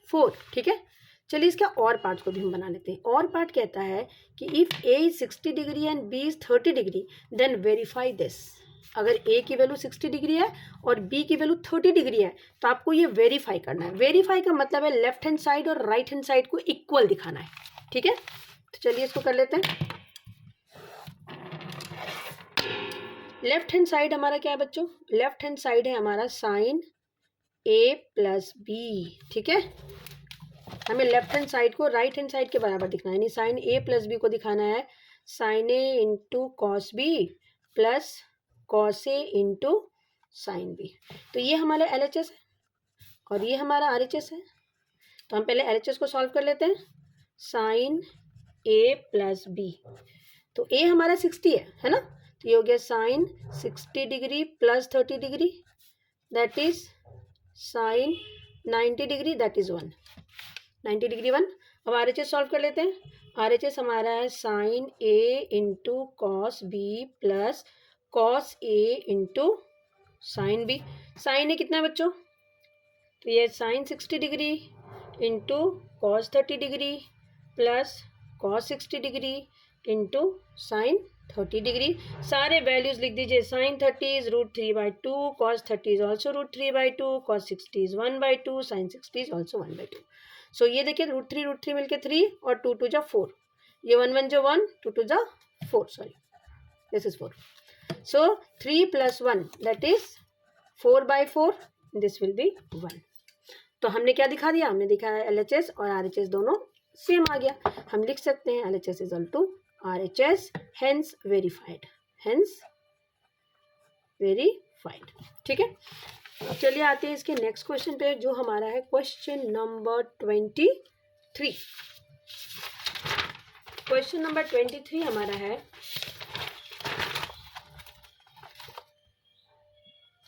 4, ठीक है। चलिए इसका और पार्ट को भी हम बना लेते हैं। और पार्ट कहता है कि if a is 60 degree and b is 30 degree then verify this. अगर a की वैल्यू 60 डिग्री है और b की वैल्यू 30 डिग्री है तो आपको ये वेरीफाई करना है। वेरीफाई का मतलब है लेफ्ट हैंड साइड और राइट हैंड साइड को इक्वल दिखाना है, ठीक है। तो चलिए इसको कर लेते हैं। लेफ्ट हैंड साइड हमारा क्या है बच्चों, लेफ्ट हैंड साइड है हमारा साइन a प्लस बी, ठीक है। हमें लेफ्ट हैंड साइड को राइट हैंड साइड के बराबर दिखना है, यानी साइन a प्लस बी को दिखाना है sine a into cos B plus cos a into sine B. तो ये हमारा LHS है और ये हमारा RHS है। तो हम पहले LHS को सॉल्व कर लेते हैं। साइन a प्लस बी, तो a हमारा 60 है ना, तो ये हो गया sine 60 degree plus 30 degree that is sine 90 degree that is 1, 90 degree 1। अब RHS सॉल्व कर लेते हैं। RHS हमारा है sine a into cos B plus cos a into sine B. Sine a कितना है बच्चों, तो ये sine 60 degree into cos 30 degree plus cos 60 degree into sine 30 degree. सारे वैल्यूज लिख दीजिए। Sine 30 is √3/2, cos 30 is also √3/2, cos 60 is 1/2, sine 60 is also 1/2। So ये देखिए √3 मिलके 3 और 2 2 जा 4, ये 1 1 जा 1, 2 2 जा 4, sorry this is 4। So 3 + 1 that is 4/4, this will B 1। तो हमने क्या दिखा दिया, हमने दिखाया LHS और RHS दोनों सेम आ गया। हम लिख सकते हैं LHS is equal to RHS, hence verified, hence verified, ठीक है। चलिए आते हैं इसके नेक्स्ट क्वेश्चन पे जो हमारा है क्वेश्चन नंबर 23। क्वेश्चन नंबर 23 हमारा है,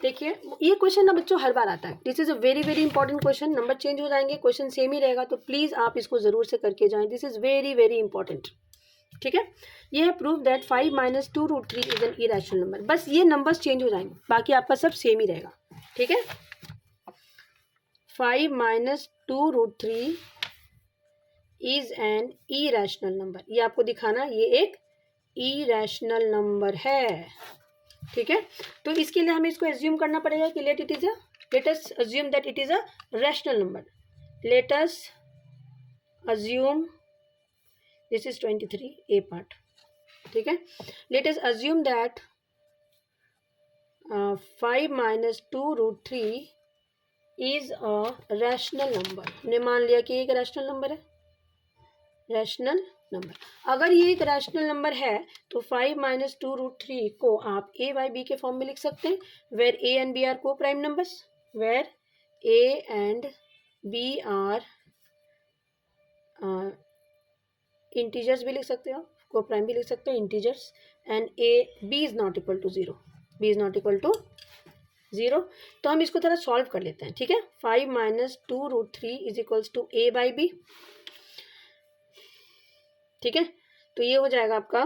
देखिए ये क्वेश्चन ना बच्चों हर बार आता है। This is a very very important question. Number change हो जाएंगे, क्वेश्चन सेम ही रहेगा, तो प्लीज आप इसको जरूर से करके जाएं। This is very very important, ठीक है। ये है prove that 5 - 2√3 is an irrational number. बस ये नंबर्स चेंज हो जाएंगे, बाकी आपका सब सेम ही रहेगा, ठीक है। 5 - 2√3 इज एन इरेशनल नंबर, ये आपको दिखाना ये एक इरेशनल नंबर है, ठीक है, तो इसके लिए हमें इसको एज्यूम करना पड़ेगा कि let us assume that it is a rational number. Let us assume this is 23 A part. ठीक है, let us assume that 5 minus 2√3 is a rational number. हमने मान लिया कि एक रैशनल नंबर है. रैशनल नंबर, अगर ये एक रैशनल नंबर है तो 5 माइनस 2√3 को आप ए बाई बी के फॉर्म में लिख सकते हैं, where A and B are coprime numbers, where A and B are integers भी लिख सकते हो, को प्राइम भी लिख सकते हो integers, and A B is not equal to 0, B is not equal to 0. तो हम इसको थोड़ा सॉल्व कर लेते हैं. ठीक है, 5 minus 2√3 is equals to A by B. ठीक है, तो ये हो जाएगा आपका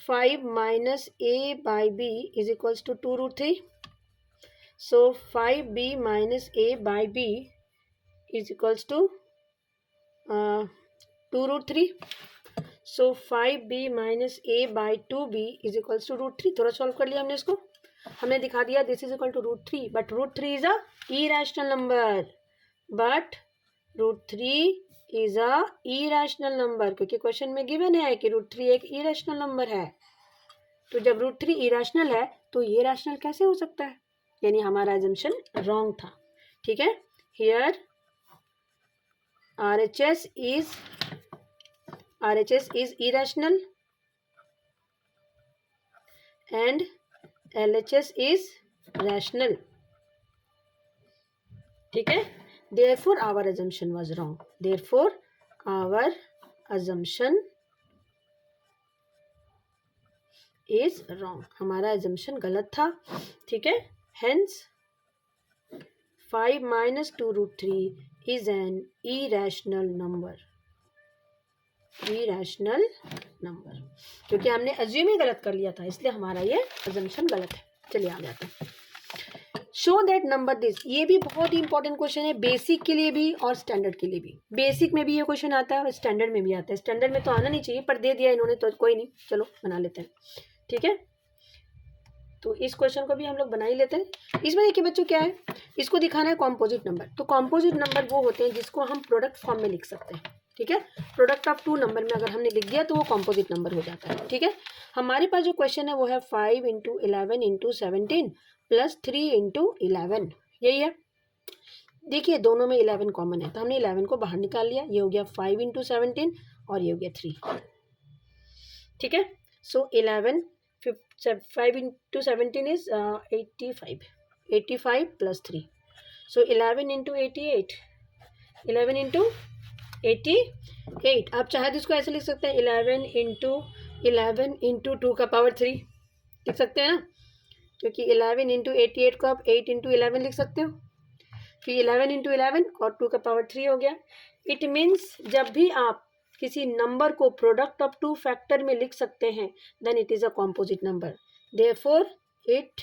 5 minus A by B is equals to 2√3. So 5b minus A by B is equals to 2√3. So 5b minus A by 2b is equals to √3. थोड़ा सॉल्व कर लिया हमने इसको, हमने दिखा दिया this is equal to √3, but √3 is a irrational number, but √3 is a irrational number, क्योंकि क्वेश्चन में गिवन है कि √3 एक इरेशनल नंबर है. तो जब √3 इरेशनल है तो ये रैशनल कैसे हो सकता है, यानी हमारा एजम्पशन रॉन्ग था. ठीक है, here RHS is irrational and LHS is rational. ठीक है, therefore our assumption was wrong. Therefore our assumption is wrong. हमारा assumption गलत था. ठीक है, hence 5 minus 2√3 is an irrational number. Irrational number, क्योंकि हमने अज्यूम ही गलत कर लिया था, इसलिए हमारा ये अजम्पशन गलत है. चलिए आ जाते हैं. शो दैट नंबर दिस, ये भी बहुत ही इंपॉर्टेंट क्वेश्चन है, बेसिक के लिए भी और स्टैंडर्ड के लिए भी. बेसिक में भी ये क्वेश्चन आता है और स्टैंडर्ड में भी आता है. स्टैंडर्ड में तो आना नहीं चाहिए, पर दे दिया इन्होंने तो कोई नहीं, चलो बना लेते हैं. ठीक है, तो इस क्वेश्चन को भी हम लोग बना ही लेते हैं. इसमें देखिए बच्चों क्या है, इसको दिखाना है कॉम्पोजिट नंबर. तो कॉम्पोजिट नंबर वो होते हैं जिसको हम प्रोडक्ट फॉर्म में लिख सकते हैं. ठीक है, प्रोडक्ट ऑफ 2 नंबर में अगर हमने लिख दिया तो वो कॉम्पोजिट नंबर हो जाता है. ठीक है, हमारे पास जो क्वेश्चन है वो है 5 इंटू 11 इंटू 17 प्लस 3 इंटू 11, यही है. देखिए दोनों में 11 कॉमन है, तो हमने 11 को बाहर निकाल लिया, ये हो गया 5 इंटू 17 और ये हो गया 3. ठीक है, सो 5 into 17 is 85 plus 3, so 11 into 88, 11 into 88. आप चाहे तो इसको ऐसे लिख सकते हैं 11 इंटू 2 का पावर 3 लिख सकते हैं ना, क्योंकि 11 इंटू 88 को आप 8 इंटू 11 लिख सकते हो, फिर 11 इंटू 11 और 2 का पावर 3 हो गया. इट मीन्स जब भी आप किसी नंबर को प्रोडक्ट ऑफ 2 फैक्टर में लिख सकते हैं then it is a composite number. Therefore it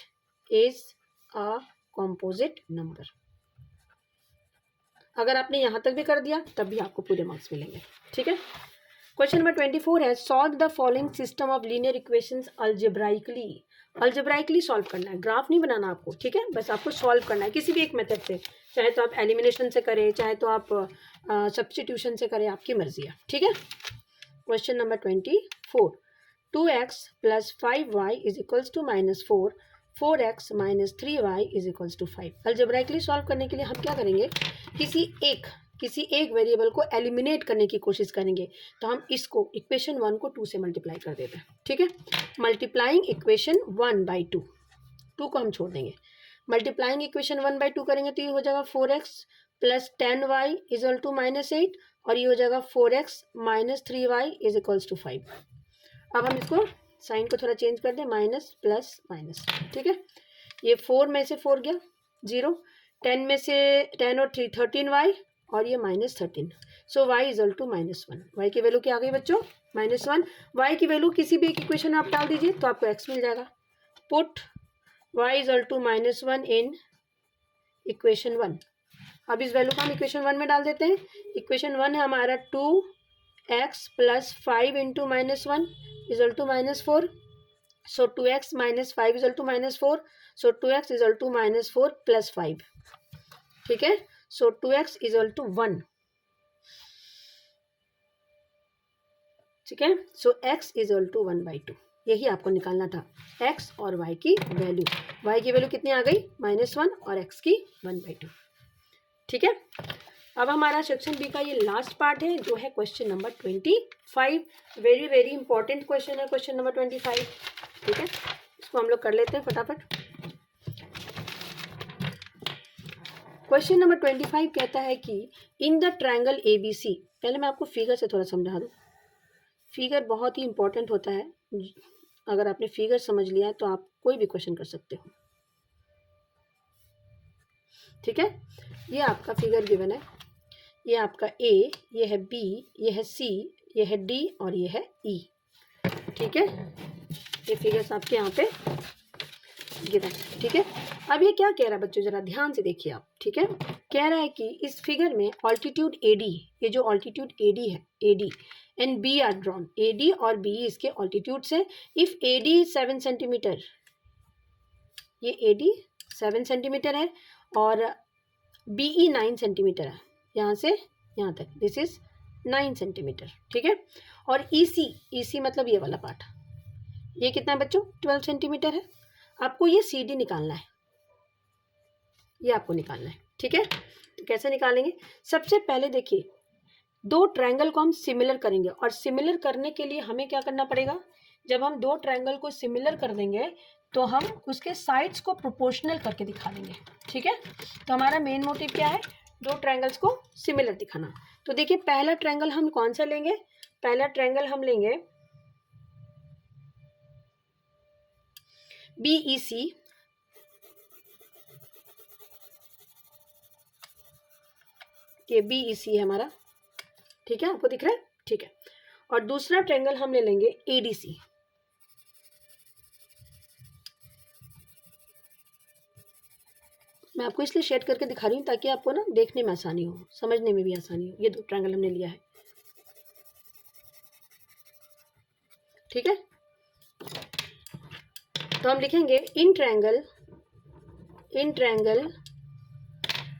is a composite number. अगर आपने यहाँ तक भी कर दिया तब भी आपको पूरे मार्क्स मिलेंगे. ठीक है, क्वेश्चन नंबर 24 है solve the following system of linear equations algebraically. Algebraically solve करना है, ग्राफ नहीं बनाना आपको. ठीक है, बस आपको सॉल्व करना है किसी भी एक मेथड से, चाहे तो आप एलिमिनेशन से करें, चाहे तो आप सब्स्टिट्यूशन से करें, आपकी मर्जी है. ठीक है, question number 24, 2x plus 5y is equals to -4, 4x minus 3y is equals to 5. Algebraically solve करने के लिए हम क्या करेंगे, किसी एक वेरिएबल को एलिमिनेट करने की कोशिश करेंगे. तो हम इसको इक्वेशन 1 को 2 से मल्टीप्लाई कर देते हैं. ठीक है, मल्टीप्लाइंग इक्वेशन 1 बाई 2, 2 को हम छोड़ देंगे. मल्टीप्लाइंग इक्वेशन 1 बाई 2 करेंगे तो ये हो जाएगा 4x plus 10y is equal to -8 और ये हो जाएगा 4x minus 3y is equals to 5. अब हम इसको साइन को थोड़ा चेंज कर दें, माइनस प्लस माइनस. ठीक है, ये 4 में से 4 गया 0, 10 में से 10 और 3 13y और ये -13. So y is equal to -1. y की वैल्यू क्या आ गई बच्चों, -1. y की वैल्यू किसी भी एक इक्वेशन में आप डाल दीजिए तो आपको x मिल जाएगा. Put y is equal to -1 in equation 1. अब इस वैल्यू को हम इक्वेशन 1 में डाल देते हैं. इक्वेशन 1 है हमारा 2x plus 5 into -1 is equal to -4. So 2x minus 5 equal to minus 4, so 2x equal to minus 4 plus 5, ठीक है। सो 2x इजल टू 1, ठीक है। सो x इजल टू 1/2, यही आपको निकालना था, x और y की वैल्यू। y की वैल्यू कितनी आ गई -1 और x की 1/2, ठीक है। अब हमारा सेक्शन बी का ये लास्ट पार्ट है जो है question number 25। Very very important question है क्वेश्चन नंबर 25, ठीक है। इसको हम लोग कर लेते हैं फटाफट। क्वेश्चन नंबर 25 कहता है कि इन द ट्रायंगल ABC, पहले मैं आपको फिगर से थोड़ा समझा दूँ। फिगर बहुत ही इंपॉर्टेंट होता है, अगर आपने फिगर समझ लिया है तो आप कोई भी क्वेश्चन कर सकते हो, ठीक है। ये आपका फिगर गिवन है, ये आपका A, ये है B, ये है C, ये है D और ये है E, ठीक है। ये फिगर्स आपके यहाँ पे गिवन है, ठीक है। अब ये क्या कह रहा है बच्चों, जरा ध्यान से देखिए आप, ठीक है। कह रहा है कि इस फिगर में ऑल्टीट्यूड AD, ये जो ऑल्टीट्यूड AD है, AD and B are drawn, AD और B इसके ऑल्टीट्यूड्स है। इफ AD 7 सेंटीमीटर, ये AD 7 सेंटीमीटर है और BE 9 सेंटीमीटर है, यहाँ से यहाँ तक, दिस इज 9 सेंटीमीटर, ठीक है। और EC मतलब ये वाला पार्ट, ये कितना है बच्चों 12 सेंटीमीटर है। आपको ये CD निकालना है, ये आपको निकालना है, ठीक है। तो कैसे निकालेंगे, सबसे पहले देखिए दो ट्रायंगल को हम सिमिलर करेंगे, और सिमिलर करने के लिए हमें क्या करना पड़ेगा, जब हम दो ट्रायंगल को सिमिलर कर देंगे तो हम उसके साइड्स को प्रोपोर्शनल करके दिखा देंगे, ठीक है। तो हमारा मेन मोटिव क्या है, दो ट्रायंगल्स को सिमिलर दिखाना। तो देखिए पहला ट्रायंगल हम कौन सा लेंगे, पहला ट्रायंगल हम लेंगे BEC, ये BEC है हमारा, ठीक है, आपको दिख रहा है, ठीक है। और दूसरा ट्रायंगल हम ले लेंगे ADC, मैं आपको इसलिए शेड करके दिखा रही हूँ ताकि आपको ना देखने में आसानी हो, समझने में भी आसानी हो। ये दो ट्रायंगल हमने लिया है, ठीक है। तो हम लिखेंगे in triangle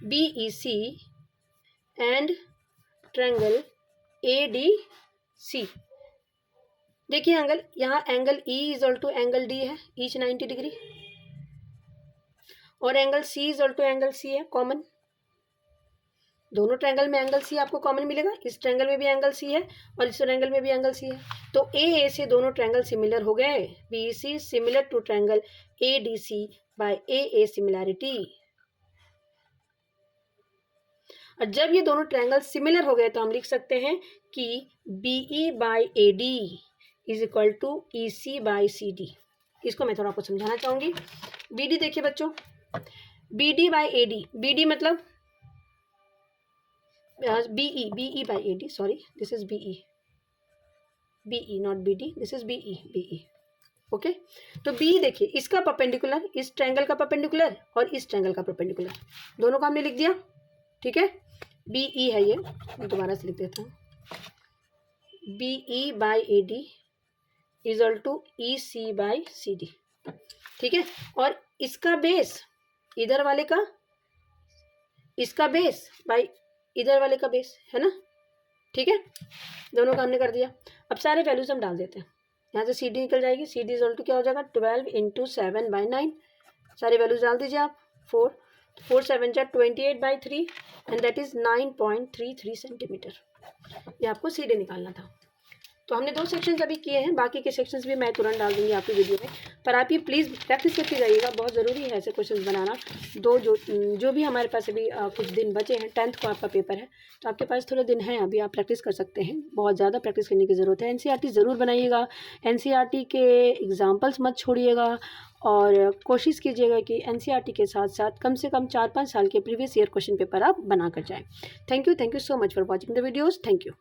BEC and triangle ADC। देखिए एंगल, यहाँ angle E equal to angle D है, ईच 90 डिग्री, और angle C equal to angle C है कॉमन। दोनों ट्रायंगल में एंगल C आपको कॉमन मिलेगा, इस ट्रायंगल में भी एंगल C है और इस ट्रायंगल में भी एंगल C है। तो AA से दोनों ट्रायंगल सिमिलर हो गए, BEC similar to triangle ADC by AA similarity. और जब ये दोनों ट्रायंगल सिमिलर हो गए तो हम लिख सकते हैं कि BE by AD is equal to EC by CD। इसको मैं थोड़ा आपको समझाना चाहूंगी। BD देखिए बच्चों, BD बाय AD, BD मतलब BE by AD, sorry this is BE not BD, this is BE, okay. तो B देखिए, इसका परपेंडिकुलर, इस ट्रायंगल का परपेंडिकुलर और इस ट्रायंगल का परपेंडिकुलर, दोनों का हमने लिख दिया, ठीक है। BE है ये, मैं दोबारा से लिख देता हूँ, BE by AD equal to EC by CD, ठीक है। और इसका बेस इधर वाले का, इसका बेस बाय इधर वाले का बेस है ना, ठीक है। दोनों का हमने कर दिया। अब सारे वैल्यूज हम डाल देते हैं, यहाँ से CD निकल जाएगी, CD इजल टू क्या हो जाएगा 12 इंटू 7 बाई 9, सारे वैल्यूज डाल दीजिए आप। 4 7 जा 28/3 एंड दैट इज 9.33 सेंटीमीटर, ये आपको CD निकालना था। तो हमने 2 सेक्शंस अभी किए हैं, बाकी के सेक्शंस भी मैं तुरंत डाल दूंगी आपकी वीडियो में, पर आप ये प्लीज़ प्रैक्टिस करके जाइएगा, बहुत ज़रूरी है ऐसे क्वेश्चंस बनाना। जो भी हमारे पास अभी कुछ दिन बचे हैं, 10th को आपका पेपर है, तो आपके पास थोड़े दिन हैं अभी, आप प्रैक्टिस कर सकते हैं, बहुत ज़्यादा प्रैक्टिस करने की ज़रूरत है। NCERT ज़रूर बनाइएगा, NCERT के एग्जाम्पल्स मत छोड़िएगा, और कोशिश कीजिएगा कि NCERT के साथ साथ कम से कम 4-5 साल के प्रीवियस ईयर क्वेश्चन पेपर आप बना कर जाएँ। Thank you so much for watching the videos, thank you.